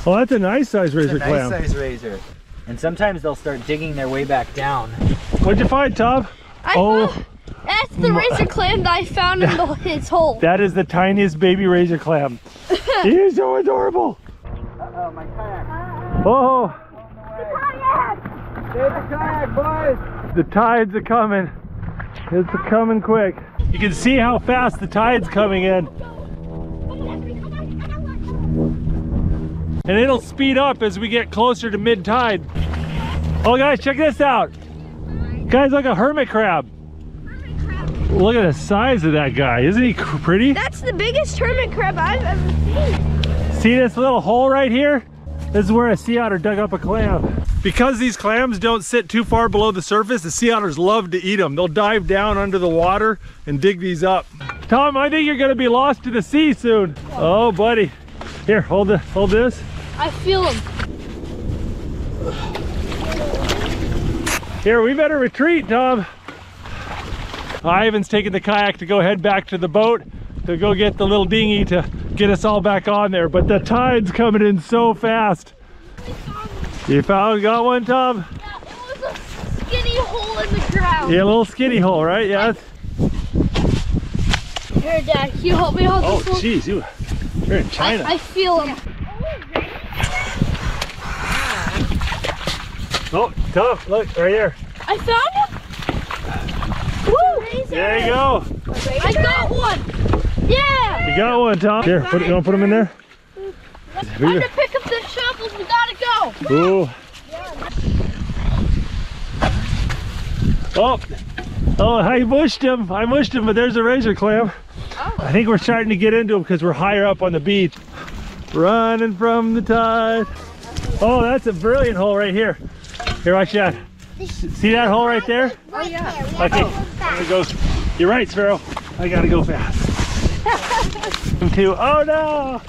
Oh, that's a nice size razor clam. Nice size razor. And sometimes they'll start digging their way back down. What'd you find, Tom? That's the razor clam that I found in his hole. That is the tiniest baby razor clam. He is so adorable. Uh-oh, my kayak. Oh, Save the kayak, boys. the tides are coming. It's coming quick. You can see how fast the tide's coming in. And it'll speed up as we get closer to mid-tide. Oh guys, check this out. Guy's like a hermit crab. Look at the size of that guy. Isn't he pretty? That's the biggest hermit crab I've ever seen. See this little hole right here? This is where a sea otter dug up a clam. Because these clams don't sit too far below the surface, the sea otters love to eat them. They'll dive down under the water and dig these up. Tom, I think you're gonna be lost to the sea soon. Oh, buddy. Here, hold this. I feel him. Here, we better retreat, Tom. Ivan's taking the kayak to go head back to the boat to go get the little dinghy to get us all back on there. But the tide's coming in so fast. You got one, Tom? Yeah, it was a skinny hole in the ground. Yeah, a little skinny hole, right? Yeah. Here, Dad, can you help me hold Oh, this one? jeez, you're in China. I feel him. Oh, Tom, look, right here. I found him. Woo! There you go. I got one. Yeah. You got one, Tom. Here, you want to put them in there? Time to pick up the shovels. We gotta go. Ooh. Oh, I mushed him. But there's a razor clam. Oh. I think we're starting to get into them because we're higher up on the beach. Running from the tide. Oh, that's a brilliant hole right here. Here, watch that. See that hole right there? Oh, yeah. Okay, I'm gonna go. You're right, Sparrow. I gotta go fast. Oh no!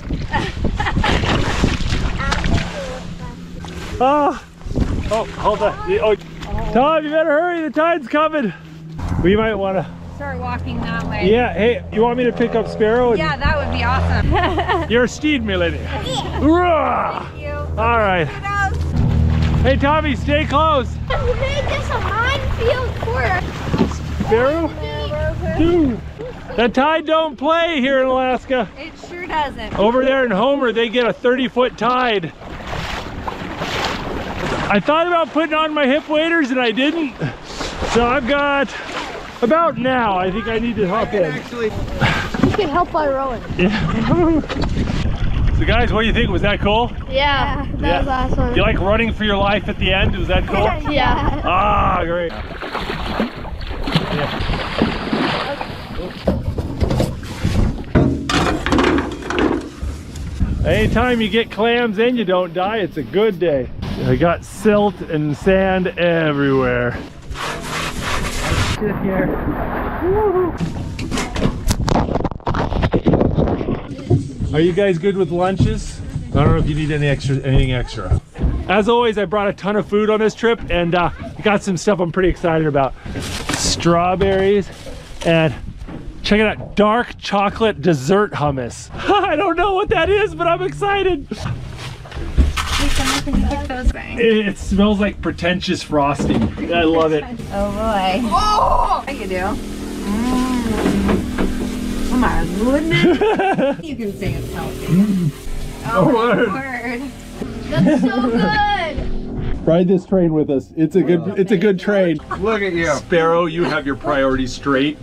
Oh, hold on. Oh, Tom, you better hurry. The tide's coming. We might want to Start walking that way. Yeah, hey, you want me to pick up Sparrow? Yeah, that would be awesome. You're a steed, Melanie. Yeah. Thank you. All right. Hey, Tommy, stay close. We made this a minefield for us. Sparrow? Dude, the tide don't play here in Alaska. It sure doesn't. Over there in Homer, they get a 30-foot tide. I thought about putting on my hip waders and I didn't. So I've got about now. I think I need to hop in. You can help by rowing. Yeah. So guys, what do you think? Was that cool? Yeah, that was awesome. You like running for your life at the end? Was that cool? Yeah. Ah, great. Anytime you get clams and you don't die, it's a good day. I got silt and sand everywhere. Sit here. Are you guys good with lunches? I don't know if you need anything extra. As always, I brought a ton of food on this trip, and got some stuff I'm pretty excited about. Strawberries, and check it out, dark chocolate dessert hummus. I don't know what that is, but I'm excited. It smells like pretentious frosting. I love it. Oh boy. Oh! How you do? Oh my goodness. You can say it's healthy. Oh word. Word. That's so good. Ride this train with us. It's a good train. Look at you. Sparrow, you have your priorities straight.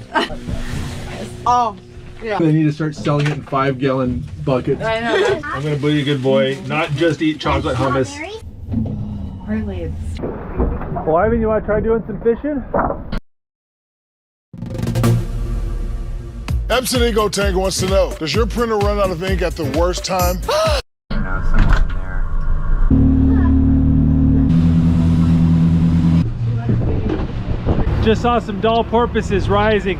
Oh. Yeah. They need to start selling it in 5-gallon buckets. I know. I'm gonna be a good boy, not just eat chocolate hummus. Really, it's... Well, Ivan, you want to try doing some fishing? Epson Ego Tango wants to know, does your printer run out of ink at the worst time? Just saw some doll porpoises rising.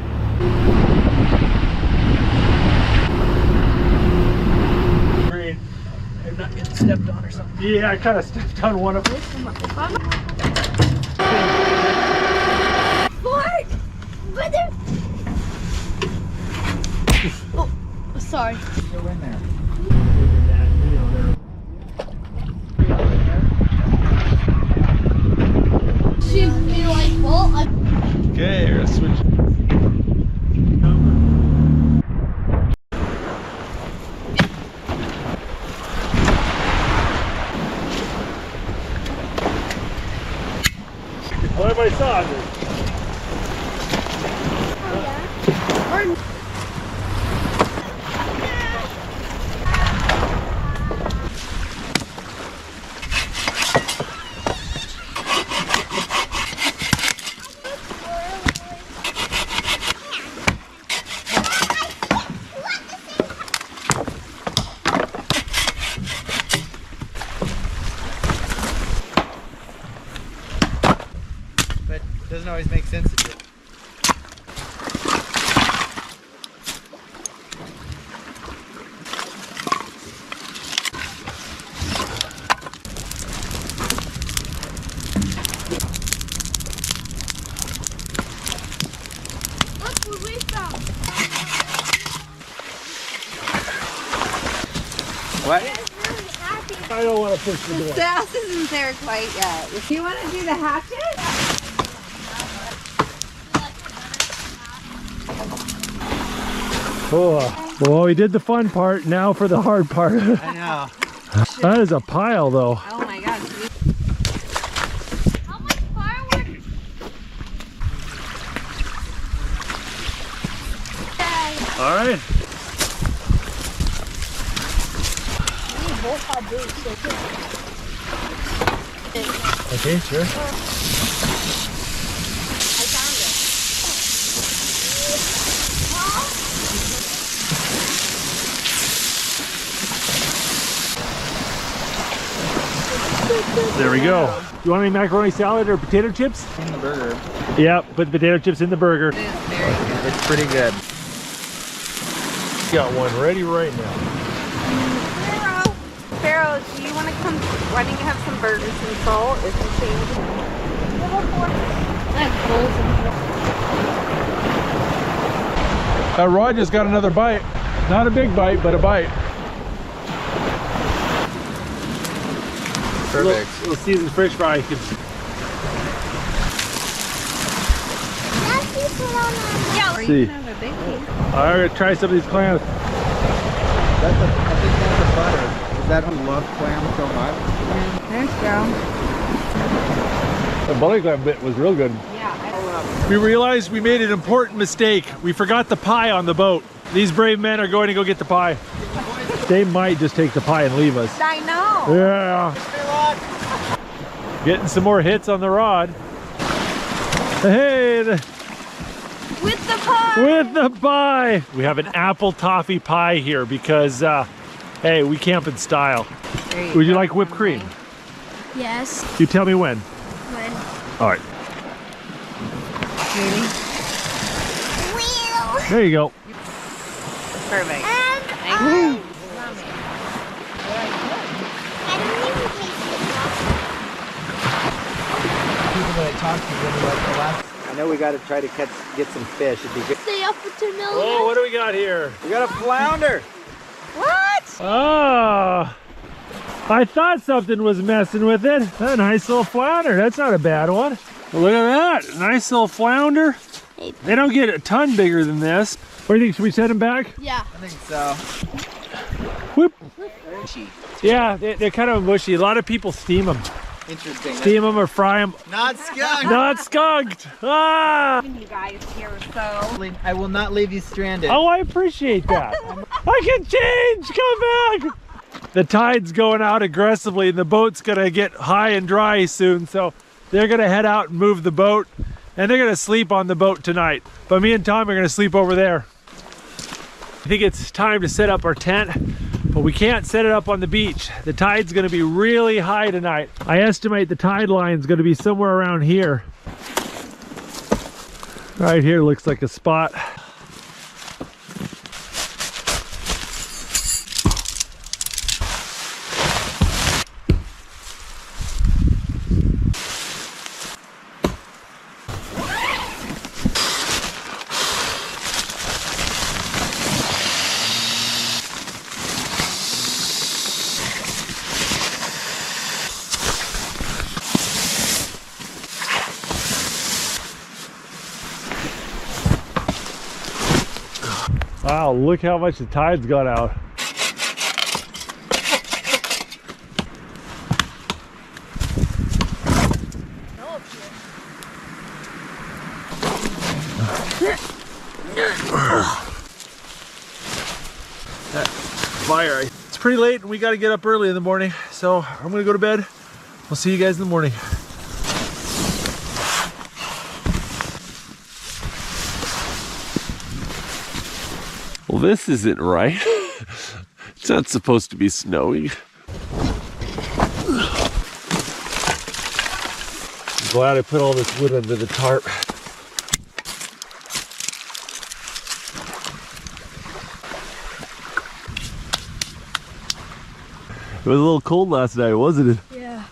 Great. I'm not getting stepped on or something. Yeah, I kind of stepped on one of them. Mark! Brother! Oh, sorry. Go in there. She's delightful. Okay, we're gonna switch. What have I saw? But it doesn't always make sense to do. What? I don't want to push the The door. sass isn't there quite yet. If you want to do the hatchet? Oh, well, we did the fun part. Now for the hard part. I know. That is a pile, though. Oh my gosh. How much fireworks? All right. Both had boots, so Okay, sure. I found it. There we go. You want any macaroni salad or potato chips? In the burger. Yeah, put the potato chips in the burger. It's pretty good. Got one ready right now. Sparrow, do you want to come? Why don't you have some burgers and salt? Is it changing? Roy just got another bite. Not a big bite, but a bite. Perfect. Little seasoned fish fry. Yeah, or See. you can have a big piece. I'm gonna try some of these clams. I think that's a butter. Is that who loves clams so much? There's Joe. The butter clam bit was real good. Yeah. We realized we made an important mistake. We forgot the pie on the boat. These brave men are going to go get the pie. They might just take the pie and leave us. I know. Yeah. Getting some more hits on the rod. Hey, With the pie. with the pie. We have an apple toffee pie here because, hey, we camp in style. Would you like whipped cream? Yes. You tell me when. When? All right. Really? Wheel. There you go. Perfect. And Thank you. People that I talked to really like the last. I know we got to try to get some fish. It'd be good. Stay up for 2 million. Oh, what do we got here? We got a flounder. What? Oh, I thought something was messing with it. A nice little flounder. That's not a bad one. Well, look at that. Nice little flounder. They don't get a ton bigger than this. What do you think? Should we set them back? Yeah. I think so. Whoop. Yeah, they're kind of mushy. A lot of people steam them. Interesting. Steam them or fry them. Not skunked. Not skunked. Ah! You guys here, so. I will not leave you stranded. Oh, I appreciate that. I can change. Come back. The tide's going out aggressively and the boat's gonna get high and dry soon, so they're gonna head out and move the boat, and they're gonna sleep on the boat tonight. But me and Tom are gonna sleep over there. I think it's time to set up our tent, but we can't set it up on the beach. The tide's gonna be really high tonight. I estimate the tide line's gonna be somewhere around here. Right here looks like a spot. Wow, look how much the tide's gone out. That fire. It's pretty late and we got to get up early in the morning, so I'm gonna go to bed. We'll see you guys in the morning. Well, this isn't right. It's not supposed to be snowing. I'm glad I put all this wood under the tarp. It was a little cold last night, wasn't it? Yeah.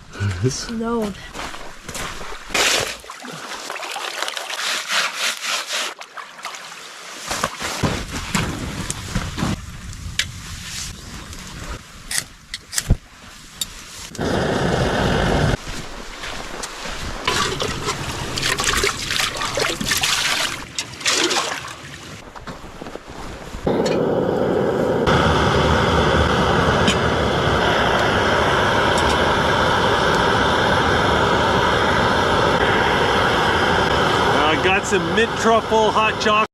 It snowed. Got some mint truffle hot chocolate.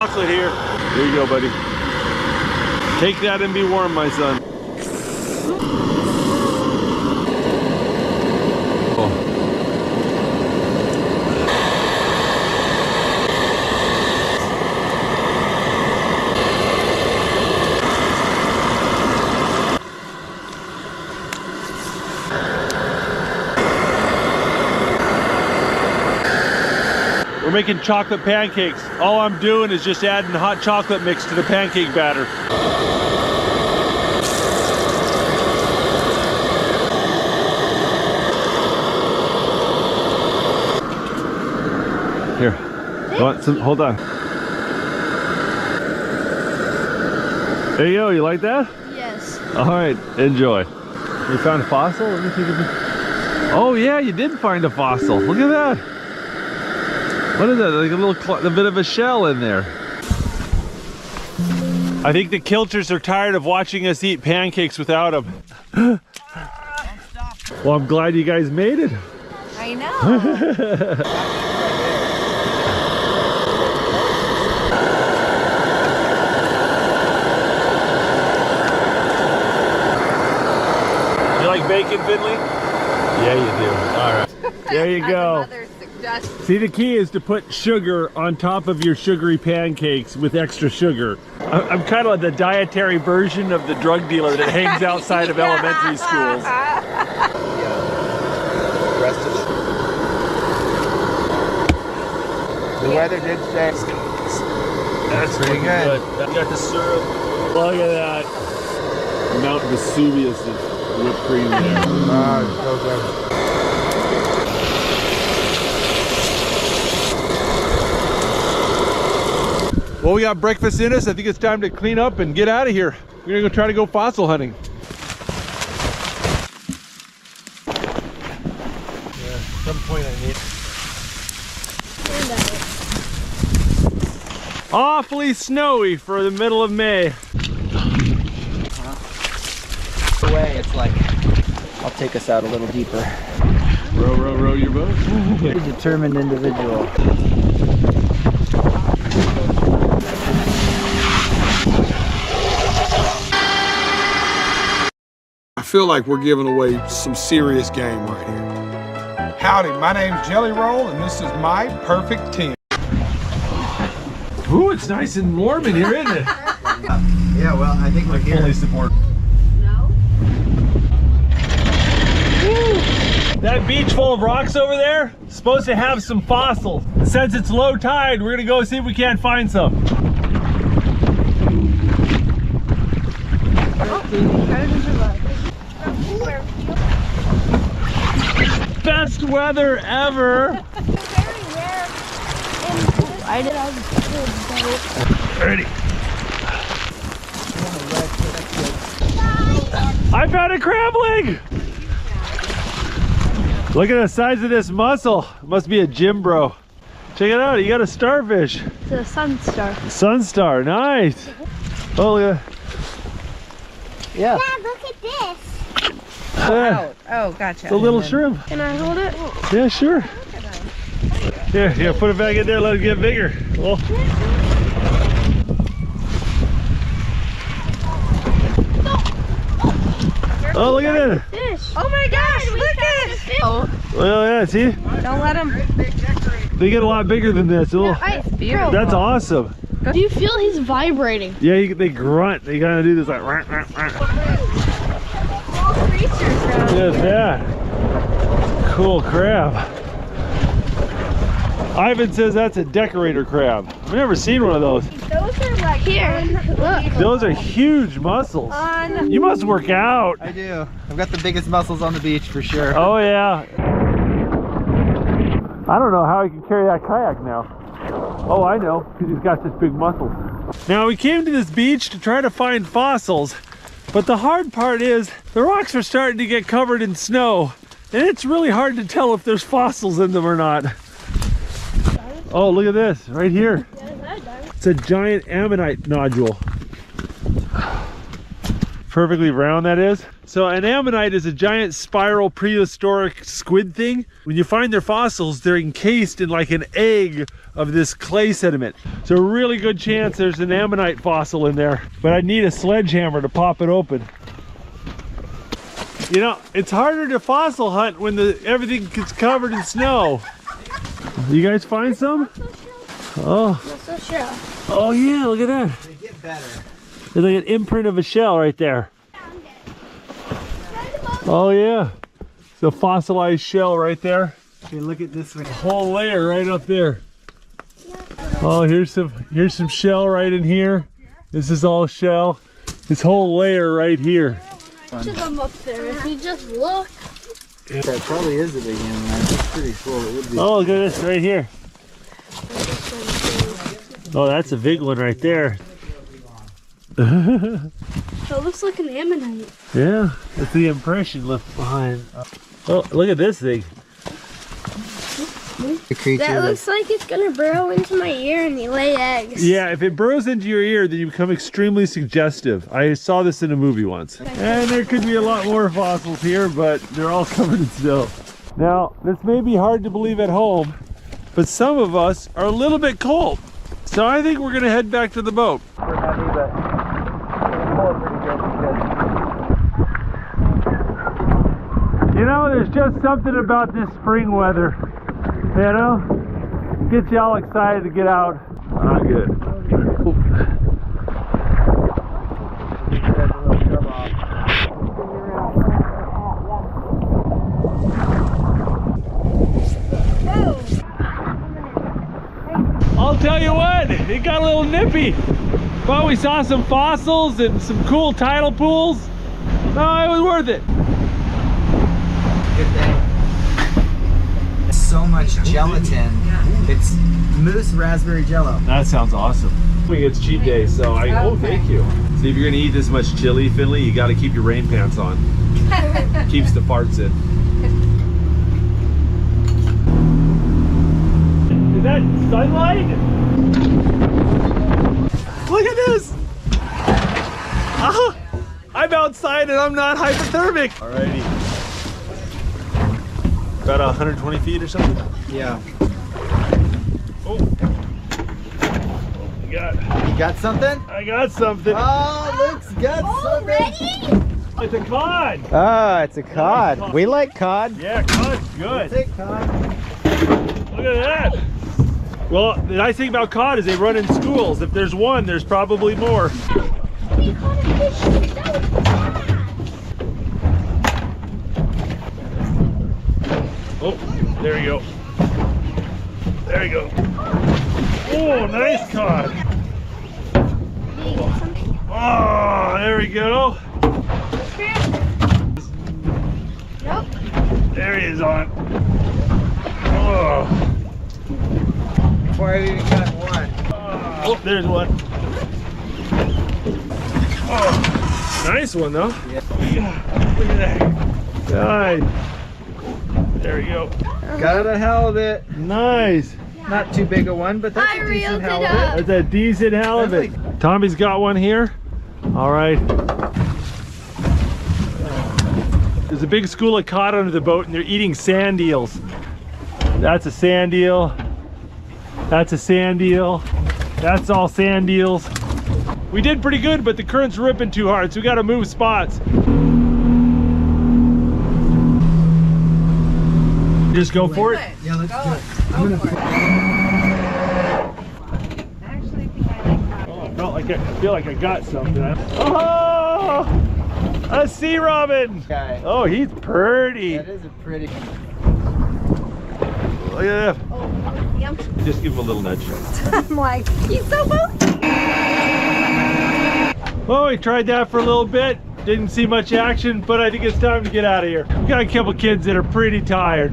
chocolate here. Here you go, buddy. Take that and be warm, my son. We're making chocolate pancakes. All I'm doing is just adding hot chocolate mix to the pancake batter. Here, you want some, hold on. There you go, you like that? Yes. All right, enjoy. You found a fossil? Let me take a bit. Oh yeah, you did find a fossil. Look at that. What is that? Like a bit of a shell in there. I think the Kilchers are tired of watching us eat pancakes without them. Well, I'm glad you guys made it. I know. You like bacon, Finley? Yeah, you do. All right. There you go. See, the key is to put sugar on top of your sugary pancakes with extra sugar. I'm kind of the dietary version of the drug dealer that hangs outside of elementary schools. The weather did say. That's pretty good. I got the syrup. Look at that. Mount Vesuvius of whipped cream there. Oh, so good. Well, we got breakfast in us. I think it's time to clean up and get out of here. We're gonna go try to go fossil hunting. Yeah, at some point I need. Awfully snowy for the middle of May. The way it's like, I'll take us out a little deeper. Row, row, row your boat. A determined individual. I feel like we're giving away some serious game right here. Howdy, my name's Jelly Roll, and this is my perfect 10. Ooh, it's nice and warm in here, isn't it? Yeah, well, I think we're here. Fully support. No. That beach full of rocks over there is supposed to have some fossils. Since it's low tide, we're gonna go see if we can't find some. Best weather ever. Ready. I found a crab leg. Look at the size of this mussel. It must be a gym bro. Check it out. You got a starfish. It's a sun star. Sunstar. Nice. Oh, look at that. Yeah. Dad, look at this. Oh, gotcha. It's a little shrimp. Can I hold it? Yeah, sure. Yeah, put it back in there, let it get bigger. Well. Oh, look at it. Fish. Oh my gosh, look at it. Oh. Well, yeah, see? Don't let him. They get a lot bigger than this. It's beautiful. That's awesome. Do you feel he's vibrating? Yeah, they grunt. They kind of do this like. Rah, rah, rah. Small creatures around Look at that. Cool crab. Ivan says that's a decorator crab. I've never seen one of those. Those are like here. Look. Those are huge mussels. You must work out. I do. I've got the biggest muscles on the beach for sure. Oh yeah. I don't know how he can carry that kayak now. Oh, I know, because he's got this big muscles. Now we came to this beach to try to find fossils, but the hard part is the rocks are starting to get covered in snow, and it's really hard to tell if there's fossils in them or not. Oh, look at this, right here. It's a giant ammonite nodule. perfectly round that is. So an ammonite is a giant spiral prehistoric squid thing. When you find their fossils, they're encased in like an egg of this clay sediment. So a really good chance there's an ammonite fossil in there, but I need a sledgehammer to pop it open. You know, it's harder to fossil hunt when everything gets covered in snow. You guys find some? Oh. Oh yeah, look at that. They get better. There's like an imprint of a shell right there. Oh yeah. It's a fossilized shell right there. Okay, look at this one. Whole layer right up there. Oh, here's some shell right in here. This is all shell. This whole layer right here. Each of them up there. If you just look. Yeah. That probably is a big ammonite. That's pretty cool. It would be. Oh, look at this right here. Oh, that's a big one right there. It looks like an ammonite. Yeah, that's the impression left behind. Oh, look at this thing. The creature that looks like it's gonna burrow into my ear and lay eggs. Yeah, if it burrows into your ear, then you become extremely suggestive. I saw this in a movie once. And there could be a lot more fossils here, but they're all covered in snow. Now, this may be hard to believe at home, but some of us are a little bit cold. So I think we're gonna head back to the boat. We're heavy, but it's pulling pretty good because you know, there's just something about this spring weather, you know? Gets you all excited to get out. Ah, good. I'll tell you what, it got a little nippy. But we saw some fossils and some cool tidal pools. No, it was worth it. good day. So much gelatin. It's moose raspberry jello. That sounds awesome. It's cheat day, so oh, thank you. So if you're gonna eat this much chili, Finley, you gotta keep your rain pants on. Keeps the farts in. Is that sunlight? Look at this! I'm outside and I'm not hypothermic. Alrighty. About 120 feet or something? Yeah. Oh. You got something? I got something. Oh, Luke's got something. Ready? It's a cod. Oh, it's a cod. We like cod. Yeah, cod's good. We'll take cod. Look at that. Well, the nice thing about cod is they run in schools. If there's one, there's probably more. We caught a fish so fast. Oh, there you go. There you go. Oh, nice cod. Oh, there we go. Nope. There he is on. Oh. Before I even got one. Oh, there's one. Oh, nice one though. Yeah. Look at that. Nice. There we go. Got a halibut. Nice. Not too big a one, but that's a decent halibut. That's a decent halibut. Tommy's got one here. All right. There's a big school of cod under the boat and they're eating sand eels. That's a sand eel. That's a sand eel. That's all sand eels. We did pretty good, but the current's ripping too hard, so we gotta move spots. Just go for it? Yeah, let's do it. I feel like I got something. Oh! A sea robin! Okay. Oh, he's pretty. That is a pretty. Look at that. Oh, yum. Just give him a little nudge. I'm like, he's so moving. Well, we tried that for a little bit. Didn't see much action, but I think it's time to get out of here. We got a couple kids that are pretty tired.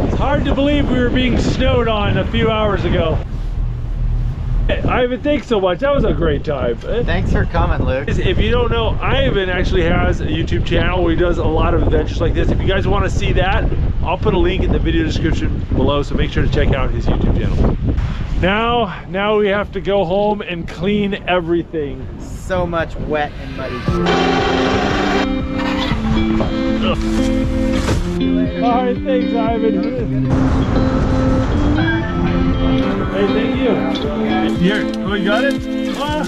It's hard to believe we were being snowed on a few hours ago. Ivan, thanks so much. That was a great time. Thanks for coming, Luke. If you don't know, Ivan actually has a YouTube channel where he does a lot of adventures like this. If you guys want to see that, I'll put a link in the video description below, so make sure to check out his YouTube channel. Now we have to go home and clean everything. So much wet and muddy. All right, thanks, Ivan. Hey, thank you. Here, oh, you got it? Ah.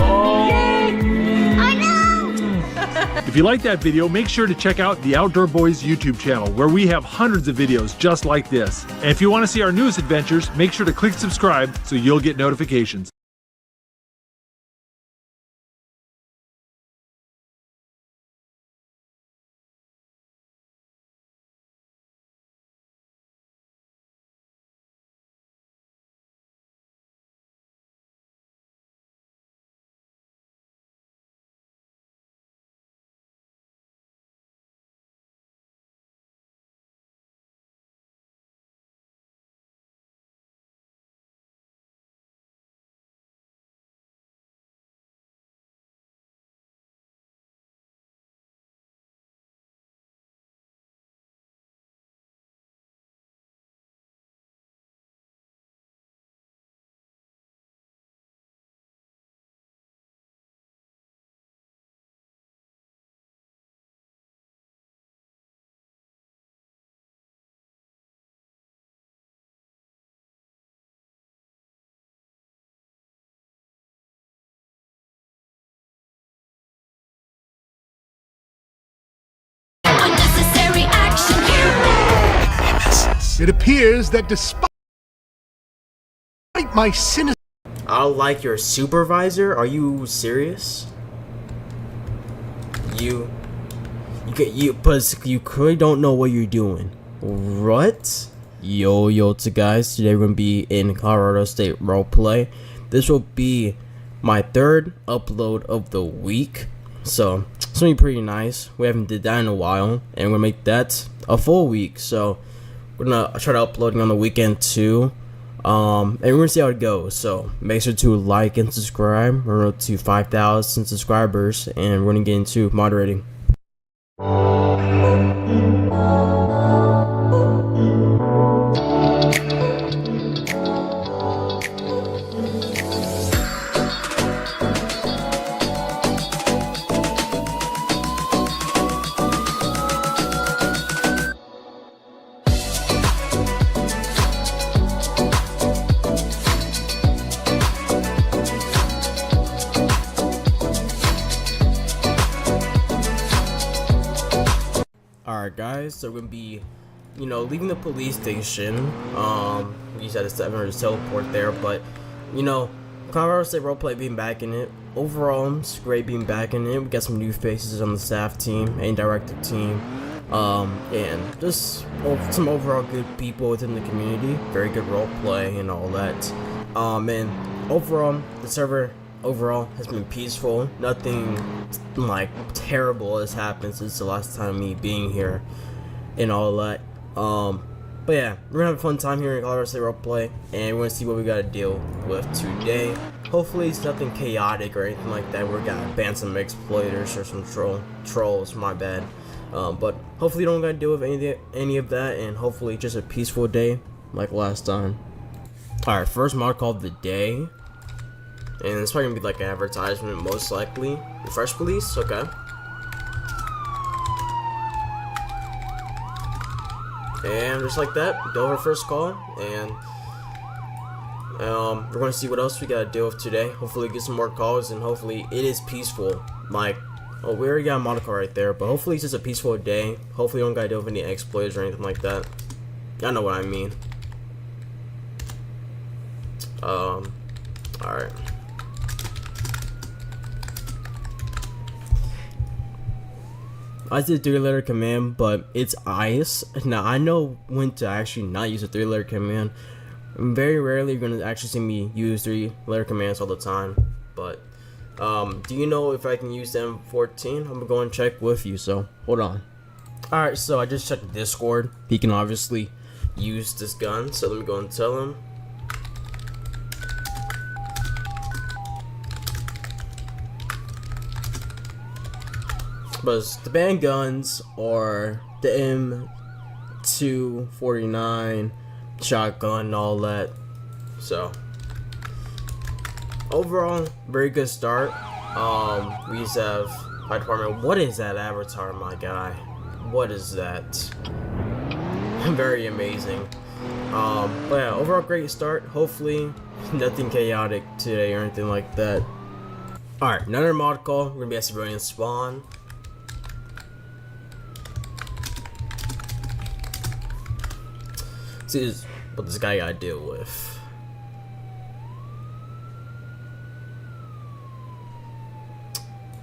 Oh. I know! If you like that video, make sure to check out the Outdoor Boys YouTube channel, where we have hundreds of videos just like this. And if you want to see our newest adventures, make sure to click subscribe so you'll get notifications. Unnecessary action. It appears that despite my cynicism, I'll like your supervisor? Are you serious? You clearly don't know what you're doing. What? Yo, to guys, today we're gonna be in Colorado State roleplay. This will be my third upload of the week, so it's gonna be pretty nice. We haven't did that in a while, and we're gonna make that a full week. So we're gonna try to uploading on the weekend too. And we're gonna see how it goes. So make sure to like and subscribe. We're up to 5,000 subscribers, and we're gonna get into moderating. Alright guys, so we're gonna be, leaving the police station. We just had a 700 teleport there, but, Colorado State roleplay being back in it. Overall, it's great being back in it. We got some new faces on the staff team and directive team. And just some overall good people within the community. Very good roleplay and all that. And overall, the server overall has been peaceful. Nothing like terrible has happened since the last time me being here and all that. But yeah, we're gonna have a fun time here in Colorado State roleplay, and we're gonna see what we gotta deal with today. Hopefully it's nothing chaotic or anything like that. We're gonna ban some exploiters or some trolls, my bad. But hopefully you don't gotta deal with any of that, and hopefully just a peaceful day like last time. Alright, first mod call of the day. And it's probably gonna be like an advertisement, most likely. Refresh police, okay. And just like that, do our first call, and we're gonna see what else we gotta deal with today. Hopefully get some more calls, and hopefully it is peaceful. Like, oh, we already got a mod call right there, but hopefully it's just a peaceful day. Hopefully you don't gotta deal with any exploits or anything like that. Y'all know what I mean. Alright. I did a 3-letter command, but it's ice. Now, I know when to actually not use a 3-letter command. Very rarely you're going to actually see me use 3-letter commands all the time. But, do you know if I can use the M14? I'm going to go and check with you, so hold on. Alright, so I just checked the Discord. He can obviously use this gun, so let me go and tell him. But it's the band guns or the M249 shotgun and all that. So overall, very good start. We just have my department. What is that avatar, my guy? What is that? Very amazing. But yeah, overall great start. Hopefully nothing chaotic today or anything like that. Alright, another mod call. We're gonna be at civilian spawn. See what this guy gotta deal with.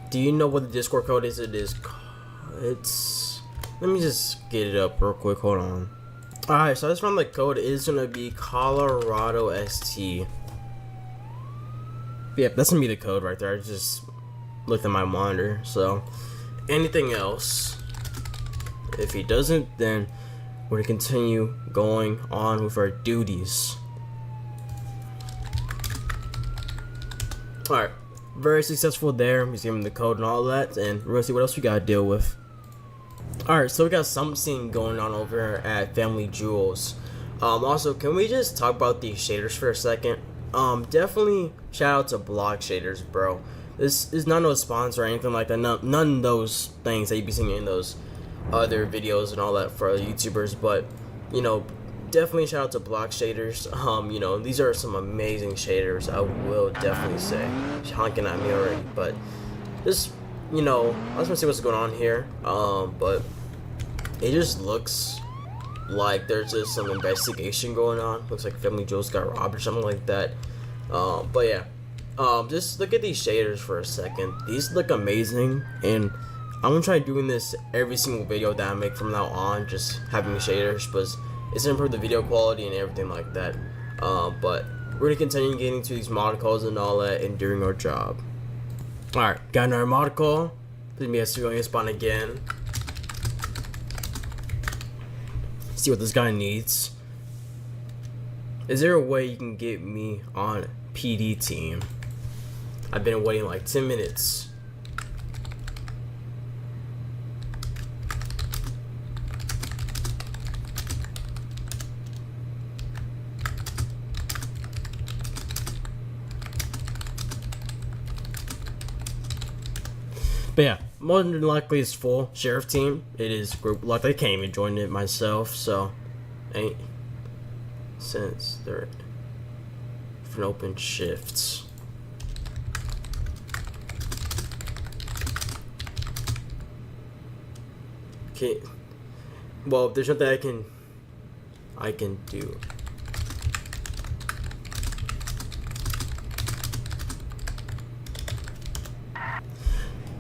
Do you know what the Discord code is? It's let me just get it up real quick. Hold on. Alright, so I just found the code is gonna be Colorado ST. Yep, that's gonna be the code right there. I just looked at my monitor. So anything else, if he doesn't, then we're gonna continue going on with our duties. Alright, very successful there. He's giving the code and all that, and we're gonna see what else we gotta deal with. Alright, so we got something going on over at Family Jewels. Also, can we just talk about these shaders for a second? Definitely shout out to Block Shaders, bro. This is not no sponsor or anything like that. None of those things that you be seeing in those other videos and all that for other YouTubers, but you know, definitely shout out to Block Shaders. You know, these are some amazing shaders, I will definitely say. Honking at me already, but just, you know, I was gonna see what's going on here. But it just looks like there's just some investigation going on. Looks like Family Jewels got robbed or something like that. But yeah, just look at these shaders for a second. These look amazing, and I'm gonna try doing this every single video that I make from now on, just having shaders, but it's gonna improve the video quality and everything like that. But we're gonna continue getting to these mod calls and all that and doing our job. Alright, got another mod call. Please be a civilian spawn again. See what this guy needs. Is there a way you can get me on PD team? I've been waiting like 10 minutes. But yeah, more than likely it's full sheriff team. It is group locked. I can't even join it myself, so ain't since they're for open shifts. Okay, well, there's nothing I can do.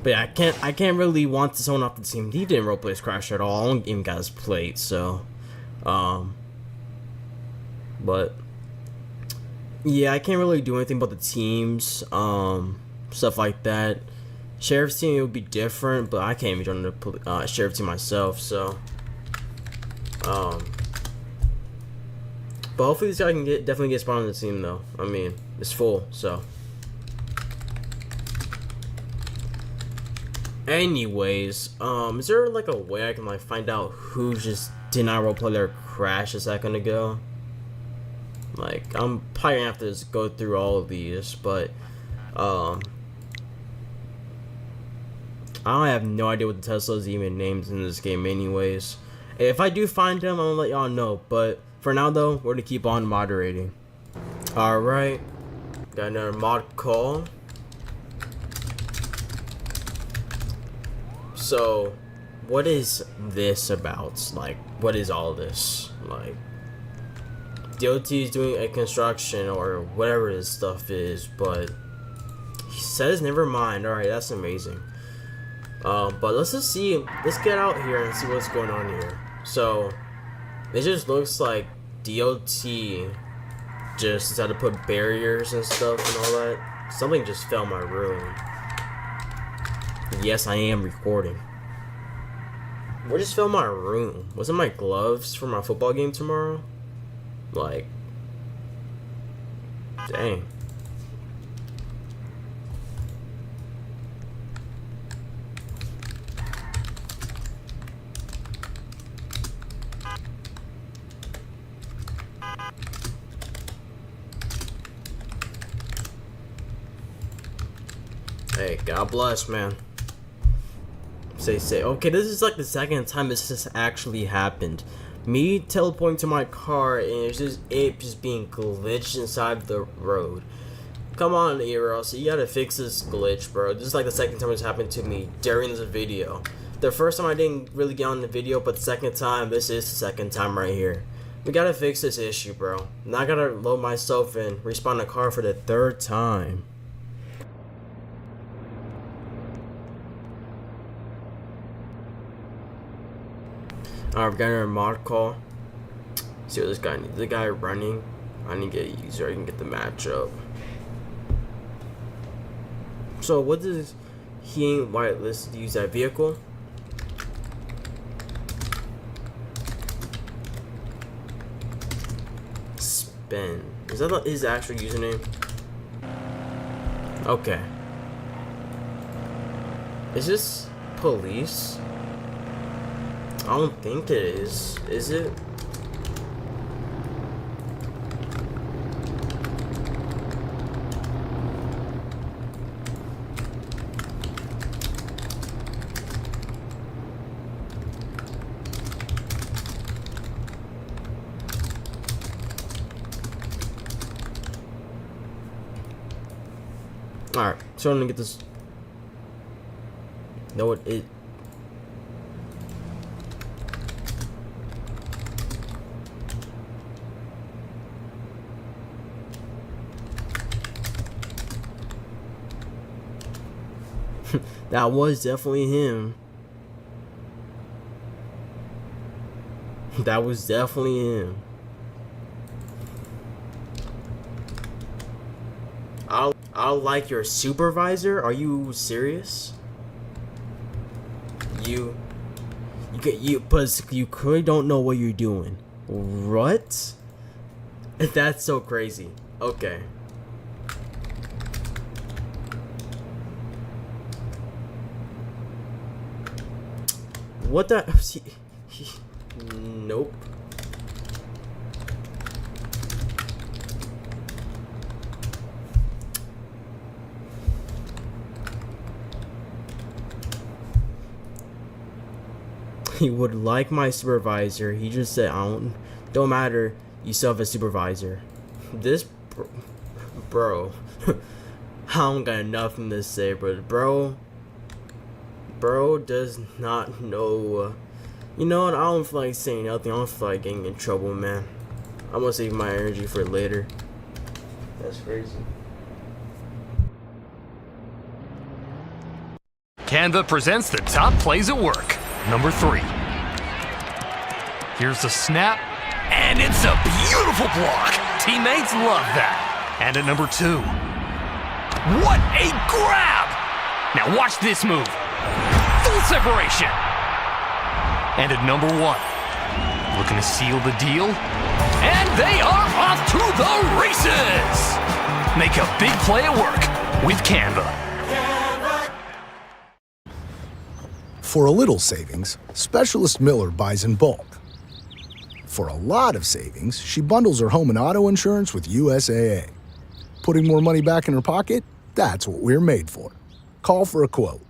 But yeah, I can't really want someone off the team. He didn't roleplay his crash at all. I don't even got his plate, so but yeah, I can't really do anything about the teams, stuff like that. Sheriff's team, it would be different, but I can't even join the sheriff team myself, so but hopefully this guy can definitely get spawned on the team though. I mean, it's full, so anyways, is there like a way I can like find out who just did not roleplay their crash a second ago? Like, I'm probably gonna have to just go through all of these, but I have no idea what the Tesla's even named in this game anyways. If I do find them, I'm gonna let y'all know, but for now though, we're gonna keep on moderating. Alright, got another mod call. So, what is this about? Like, what is all this? Like, DOT is doing a construction or whatever this stuff is, but he says never mind. Alright, that's amazing. But let's just see, let's get out here and see what's going on here. So, it just looks like DOT just decided to put barriers and stuff and all that. Something just fell in my room. Yes, I am recording. Where just fell my room? Was it my gloves for my football game tomorrow? Like, dang. Hey, God bless, man. Say. Okay, this is like the second time this has actually happened. Me teleporting to my car and it just being glitched inside the road. Come on, Eros, you gotta fix this glitch, bro. This is like the second time it's happened to me during this video. The first time I didn't really get on the video, but the second time, this is the second time right here. We gotta fix this issue, bro. Now I gotta load myself and respawn the car for the third time. Alright, we got our mod call. See what this guy needs. The guy running. I need to get a user. I can get the matchup. So what does he ain't whitelist to use that vehicle? Spin. Is that his actual username? Okay. Is this police? I don't think it is. Is it? Alright, so I'm gonna get this. No, it. That was definitely him. That was definitely him. I'll like your supervisor? Are you serious? But you clearly don't know what you're doing. What? That's so crazy. Okay. What the? Nope. He would like my supervisor. He just said, don't matter. You still have a supervisor. This, bro. I don't got nothing to say, but bro does not know. You know what? I don't feel like saying nothing. I don't feel like getting in trouble, man. I'm gonna save my energy for later. That's crazy. Canva presents the top plays at work. Number 3. Here's the snap, and it's a beautiful block. Teammates love that. And at number 2. What a grab! Now watch this move. Full separation. And at number 1. Looking to seal the deal. And they are off to the races! Make a big play at work with Canva. For a little savings, Specialist Miller buys in bulk. For a lot of savings, she bundles her home and auto insurance with USAA. Putting more money back in her pocket? That's what we're made for. Call for a quote.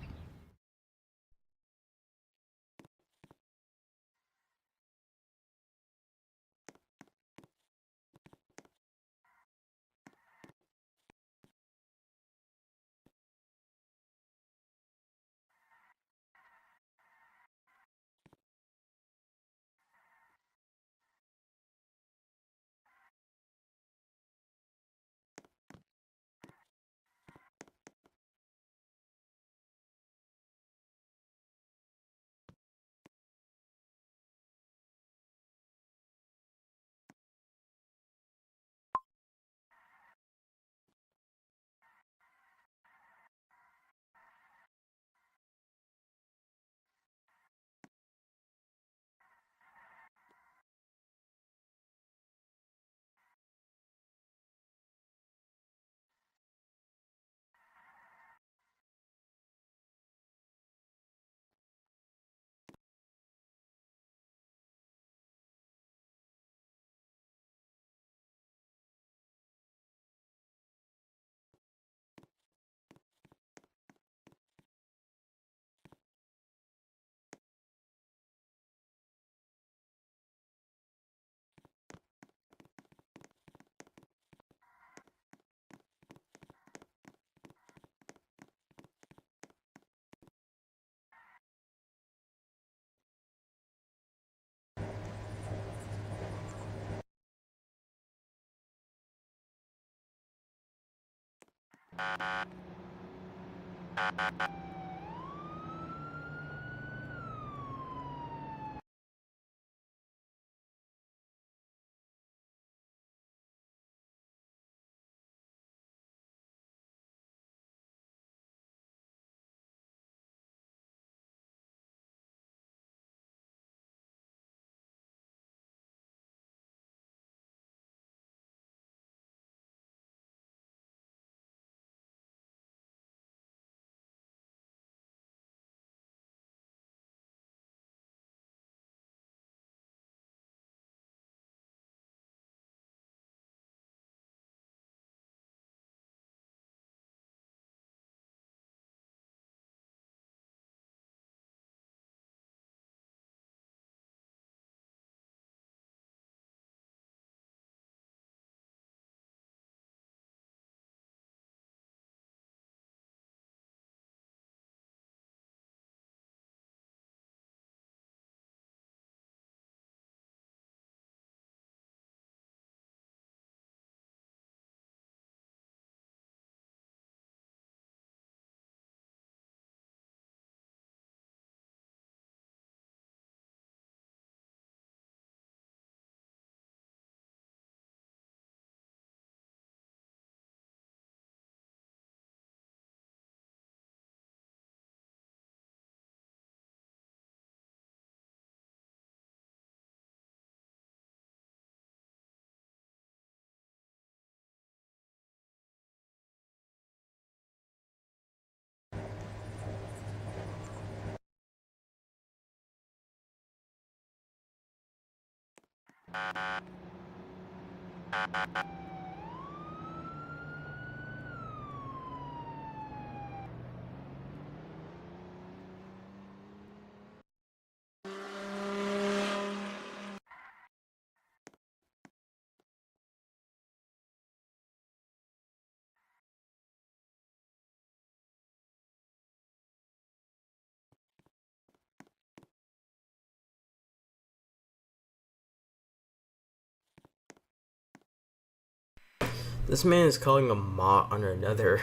This man is calling a mot on another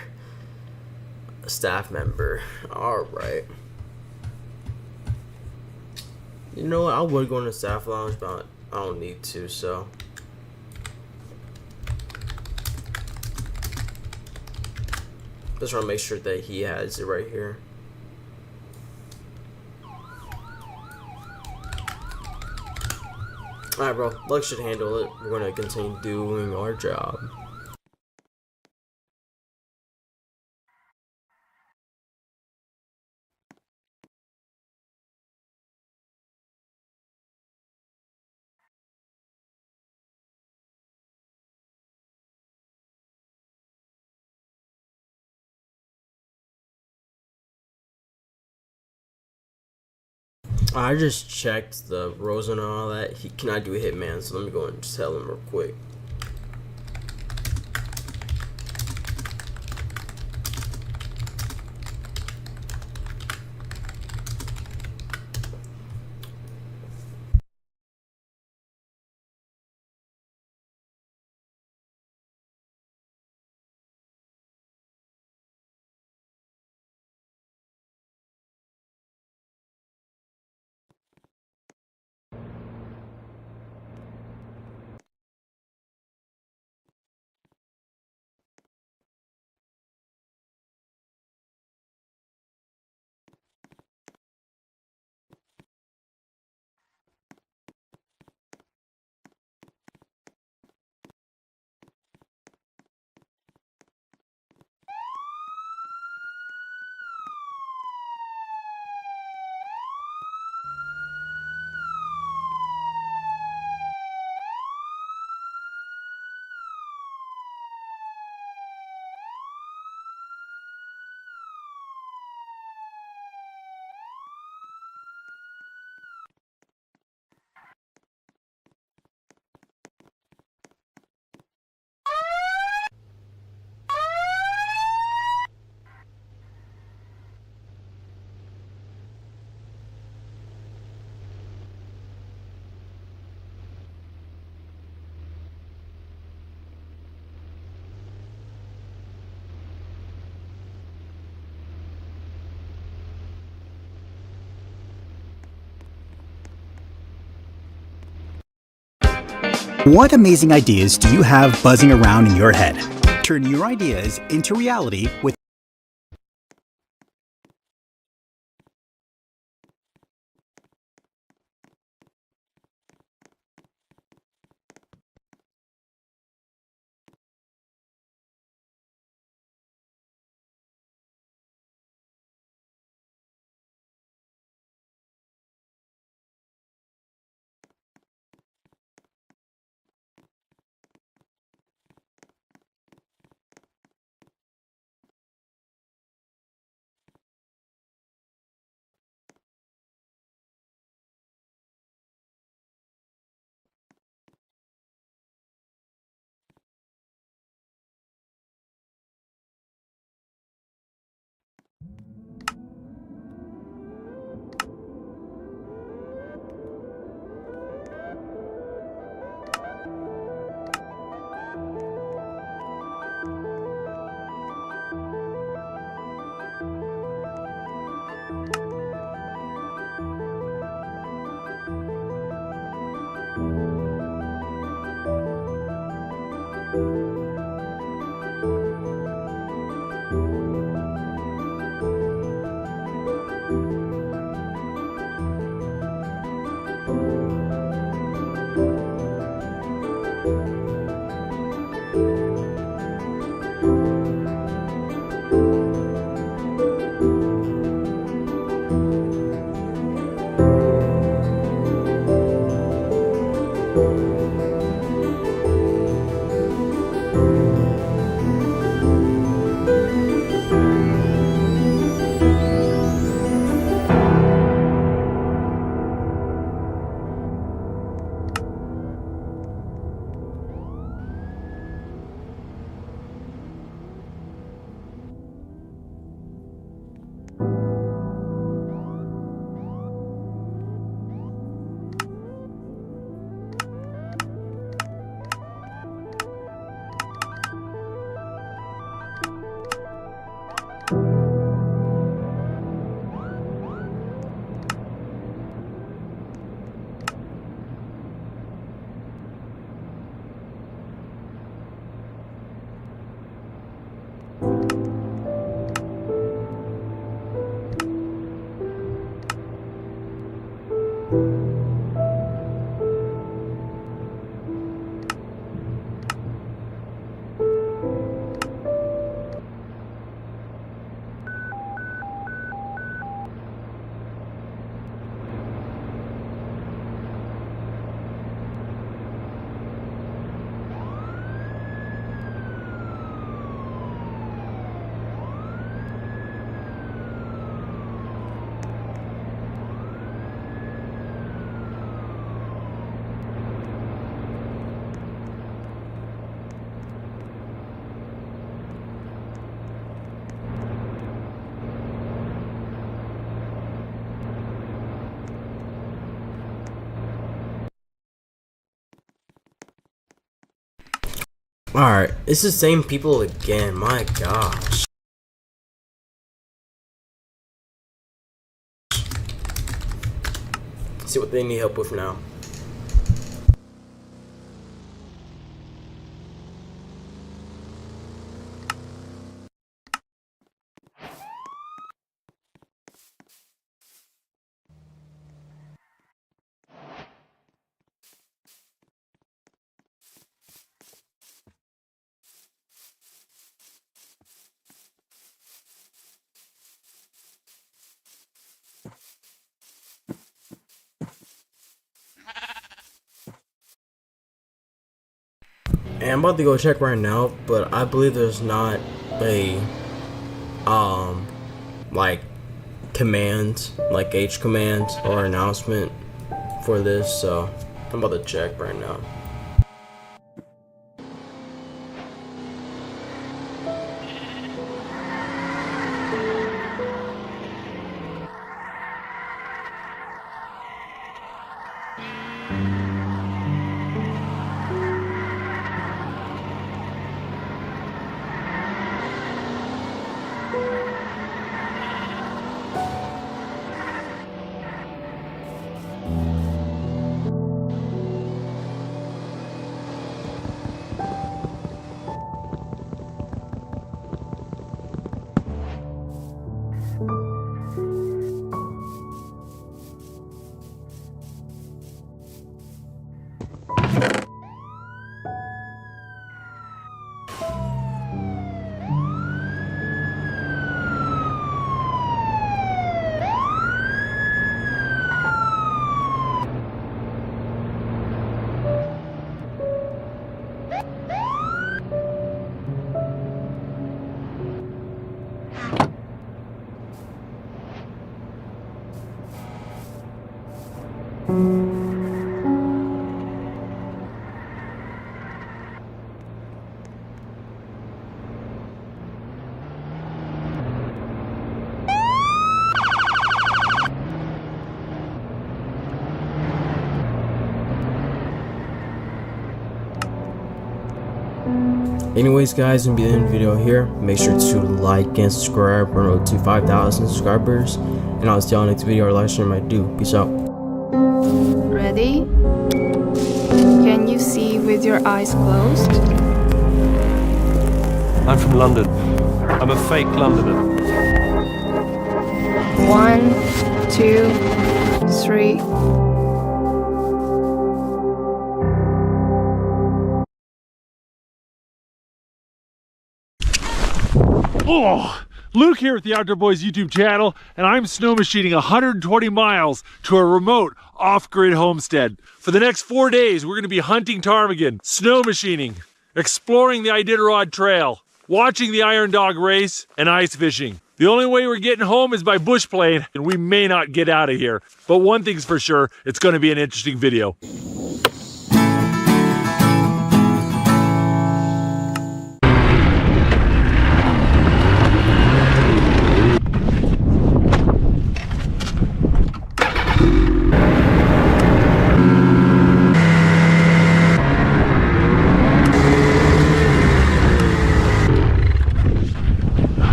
staff member. Alright. You know what? I would go in the staff lounge, but I don't need to, so. Just want to make sure that he has it right here. Alright, bro. Luck should handle it. We're going to continue doing our job. I just checked the rows and all that. He cannot do a hitman, so let me go and just tell him real quick. What amazing ideas do you have buzzing around in your head? Turn your ideas into reality with Alright, it's the same people again, my gosh. See what they need help with now. And I'm about to go check right now, but I believe there's not a like command, like H command or announcement for this, so I'm about to check right now. Anyways, guys, I'm gonna be ending the video here. Make sure to like and subscribe. We're on to 5,000 subscribers, and I'll see y'all next video or live stream I do. Peace out. Ready? Can you see with your eyes closed? I'm from London. I'm a fake Londoner. 1, 2, 3. Oh, Luke here with the Outdoor Boys YouTube channel, and I'm snow machining 120 miles to a remote off-grid homestead. For the next 4 days, we're going to be hunting ptarmigan, snow machining, exploring the Iditarod Trail, watching the Iron Dog race, and ice fishing. The only way we're getting home is by bush plane, and we may not get out of here. But one thing's for sure, it's going to be an interesting video.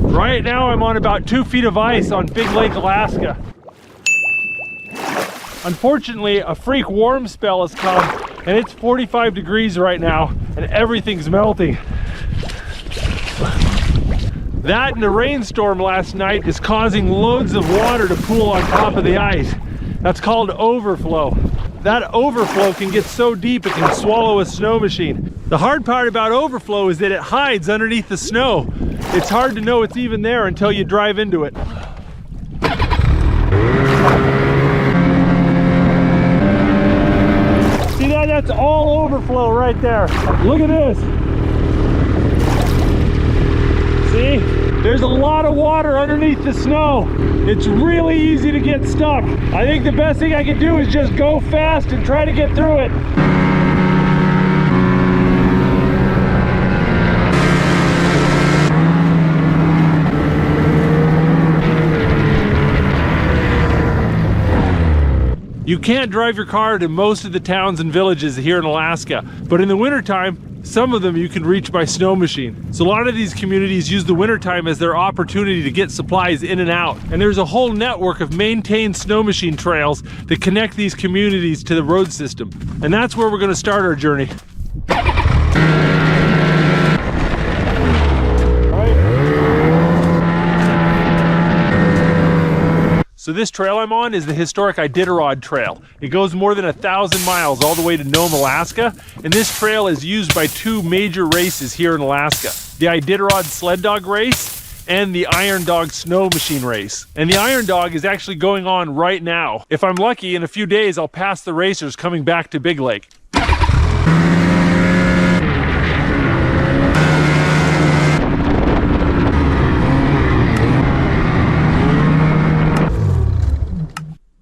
Right now I'm on about 2 feet of ice on Big Lake, Alaska. Unfortunately, a freak warm spell has come and it's 45 degrees right now and everything's melting. That and the rainstorm last night is causing loads of water to pool on top of the ice. That's called overflow. That overflow can get so deep it can swallow a snow machine. The hard part about overflow is that it hides underneath the snow. It's hard to know it's even there until you drive into it. See that? That's all overflow right there. Look at this. See? There's a lot of water underneath the snow. It's really easy to get stuck. I think the best thing I can do is just go fast and try to get through it. You can't drive your car to most of the towns and villages here in Alaska, but in the wintertime, some of them you can reach by snow machine. So a lot of these communities use the wintertime as their opportunity to get supplies in and out. And there's a whole network of maintained snow machine trails that connect these communities to the road system. And that's where we're going to start our journey. So this trail I'm on is the historic Iditarod Trail. It goes more than 1,000 miles all the way to Nome, Alaska, and this trail is used by 2 major races here in Alaska. The Iditarod Sled Dog Race and the Iron Dog Snow Machine Race. And the Iron Dog is actually going on right now. If I'm lucky, in a few days I'll pass the racers coming back to Big Lake.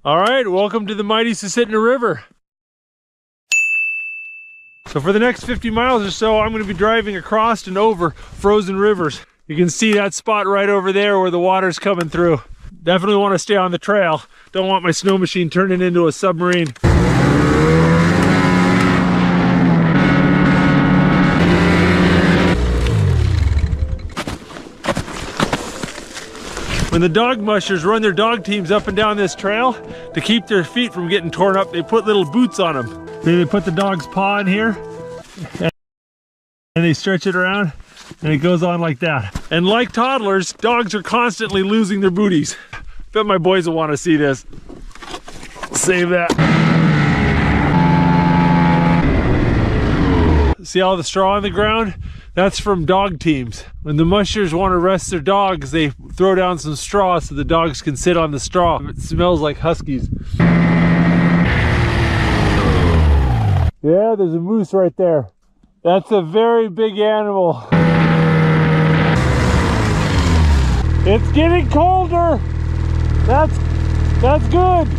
All right, welcome to the mighty Susitna River. So for the next 50 miles or so, I'm going to be driving across and over frozen rivers. You can see that spot right over there where the water's coming through. Definitely want to stay on the trail. Don't want my snow machine turning into a submarine. When the dog mushers run their dog teams up and down this trail, to keep their feet from getting torn up, they put little boots on them. They put the dog's paw in here, and they stretch it around, and it goes on like that. And like toddlers, dogs are constantly losing their booties. Bet my boys will want to see this. Save that. See all the straw on the ground? That's from dog teams. When the mushers want to rest their dogs, they throw down some straw so the dogs can sit on the straw. It smells like huskies. Yeah, there's a moose right there. That's a very big animal. It's getting colder. That's good.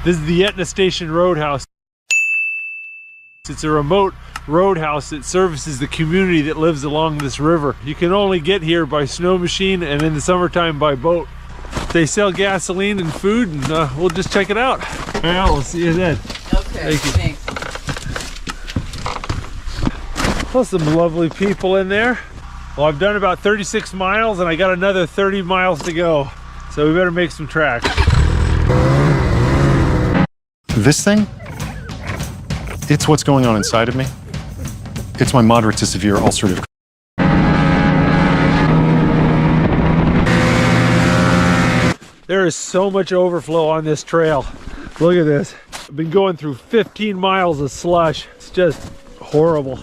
This is the Etna Station Roadhouse. It's a remote roadhouse that services the community that lives along this river. You can only get here by snow machine and in the summertime by boat. They sell gasoline and food, and we'll just check it out. Well, we'll see you then. Okay, Thank you. Well, some lovely people in there. Well, I've done about 36 miles and I got another 30 miles to go. So we better make some tracks. This thing? It's what's going on inside of me. It's my moderate to severe ulcerative. There is so much overflow on this trail. Look at this. I've been going through 15 miles of slush. It's just horrible.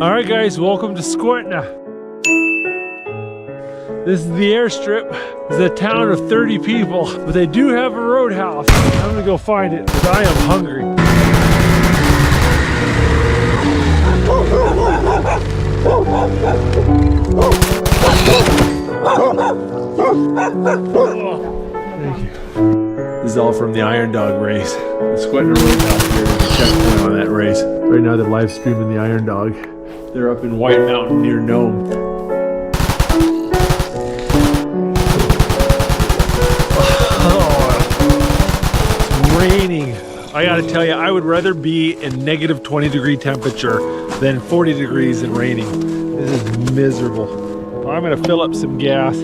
All right, guys, welcome to Squetna. This is the airstrip. It's a town of 30 people, but they do have a roadhouse. I'm gonna go find it because I am hungry. Thank you. This is all from the Iron Dog race. The Squetna Roadhouse here is a checkpoint on that race. Right now they're live streaming the Iron Dog. They're up in White Mountain near Nome. It's raining. I gotta tell you, I would rather be in negative 20-degree temperature than 40 degrees and raining. This is miserable. I'm gonna fill up some gas.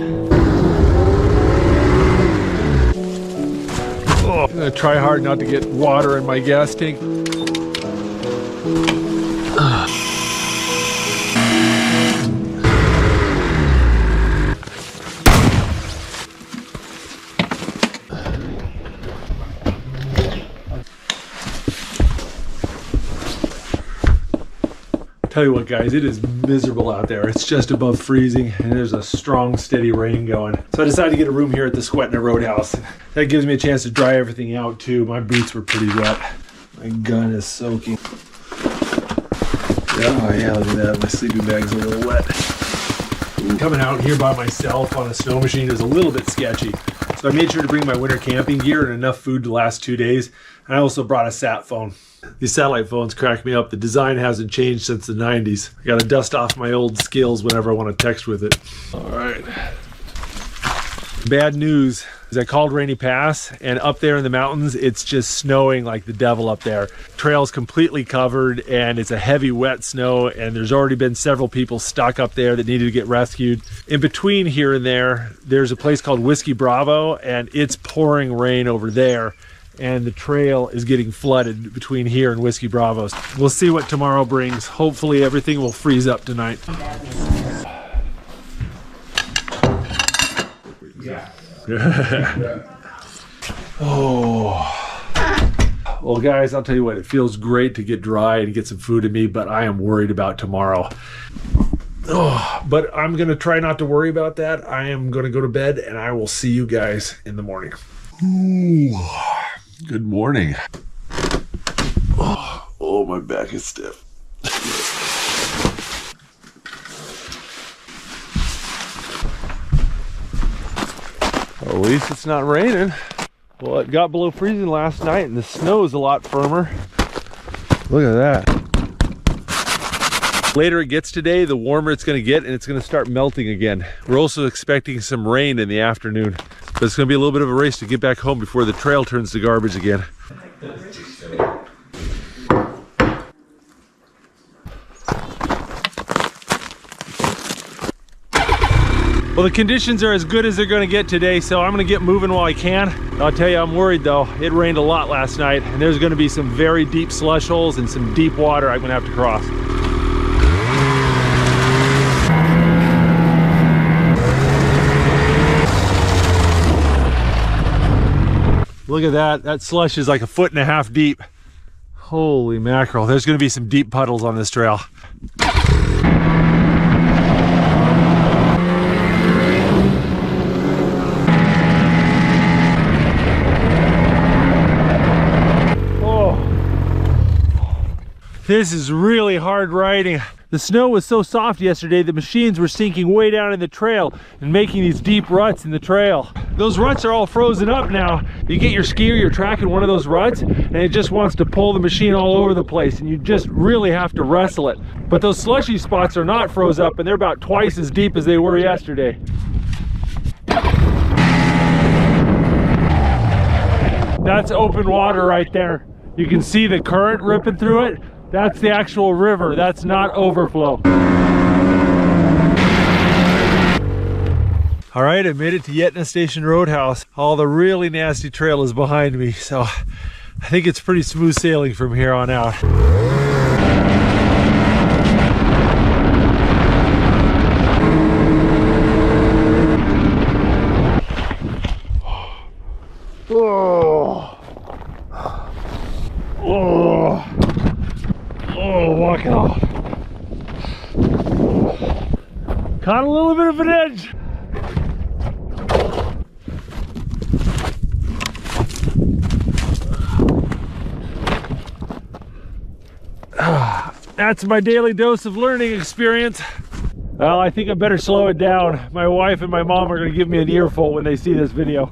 Oh, I'm gonna try hard not to get water in my gas tank. Tell you what, guys, it is miserable out there. It's just above freezing and there's a strong, steady rain going. So I decided to get a room here at the Squetna Roadhouse. That gives me a chance to dry everything out too. My boots were pretty wet. My gun is soaking. Oh yeah, look at that. My sleeping bag's a little wet. Coming out here by myself on a snow machine is a little bit sketchy. So I made sure to bring my winter camping gear and enough food to last 2 days. And I also brought a sat phone. These satellite phones crack me up. The design hasn't changed since the 90s. I gotta dust off my old skills whenever I want to text with it. All right. Bad news is I called Rainy Pass, and up there in the mountains, it's just snowing like the devil up there. Trail's completely covered, and it's a heavy, wet snow, and there's already been several people stuck up there that needed to get rescued. In between here and there, there's a place called Whiskey Bravo, and it's pouring rain over there. And the trail is getting flooded between here and Whiskey Bravos. We'll see what tomorrow brings. Hopefully everything will freeze up tonight. Oh. Well, guys, I'll tell you what, it feels great to get dry and get some food in me, but I am worried about tomorrow. Oh, but I'm gonna try not to worry about that. I am gonna go to bed and I will see you guys in the morning. Ooh. Good morning. Oh, my back is stiff. Well, at least it's not raining. Well, it got below freezing last night and the snow is a lot firmer. Look at that. Later it gets today, the warmer it's going to get and it's going to start melting again. We're also expecting some rain in the afternoon. But it's going to be a little bit of a race to get back home before the trail turns to garbage again. Well, the conditions are as good as they're going to get today, so I'm going to get moving while I can. I'll tell you, I'm worried though. It rained a lot last night, and there's going to be some very deep slush holes and some deep water I'm going to have to cross. Look at that. That slush is like 1.5 feet deep. Holy mackerel. There's going to be some deep puddles on this trail. Oh. This is really hard riding. The snow was so soft yesterday, the machines were sinking way down in the trail and making these deep ruts in the trail. Those ruts are all frozen up now. You get your ski or your track in one of those ruts and it just wants to pull the machine all over the place, and you just really have to wrestle it. But those slushy spots are not froze up, and they're about twice as deep as they were yesterday. That's open water right there. You can see the current ripping through it. That's the actual river. That's not overflow. All right, I made it to Yetna Station Roadhouse. All the really nasty trail is behind me, so I think it's pretty smooth sailing from here on out. Walk it off. Caught a little bit of an edge. That's my daily dose of learning experience. Well, I think I better slow it down. My wife and my mom are going to give me an earful when they see this video.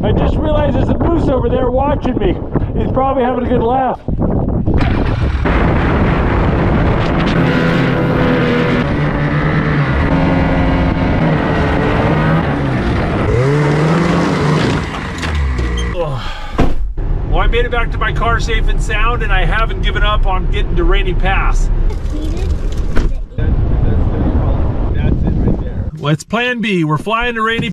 I just realized there's a moose over there watching me. He's probably having a good laugh. Well, I made it back to my car safe and sound, and I haven't given up on getting to Rainy Pass. Well, it's plan B. We're flying to Rainy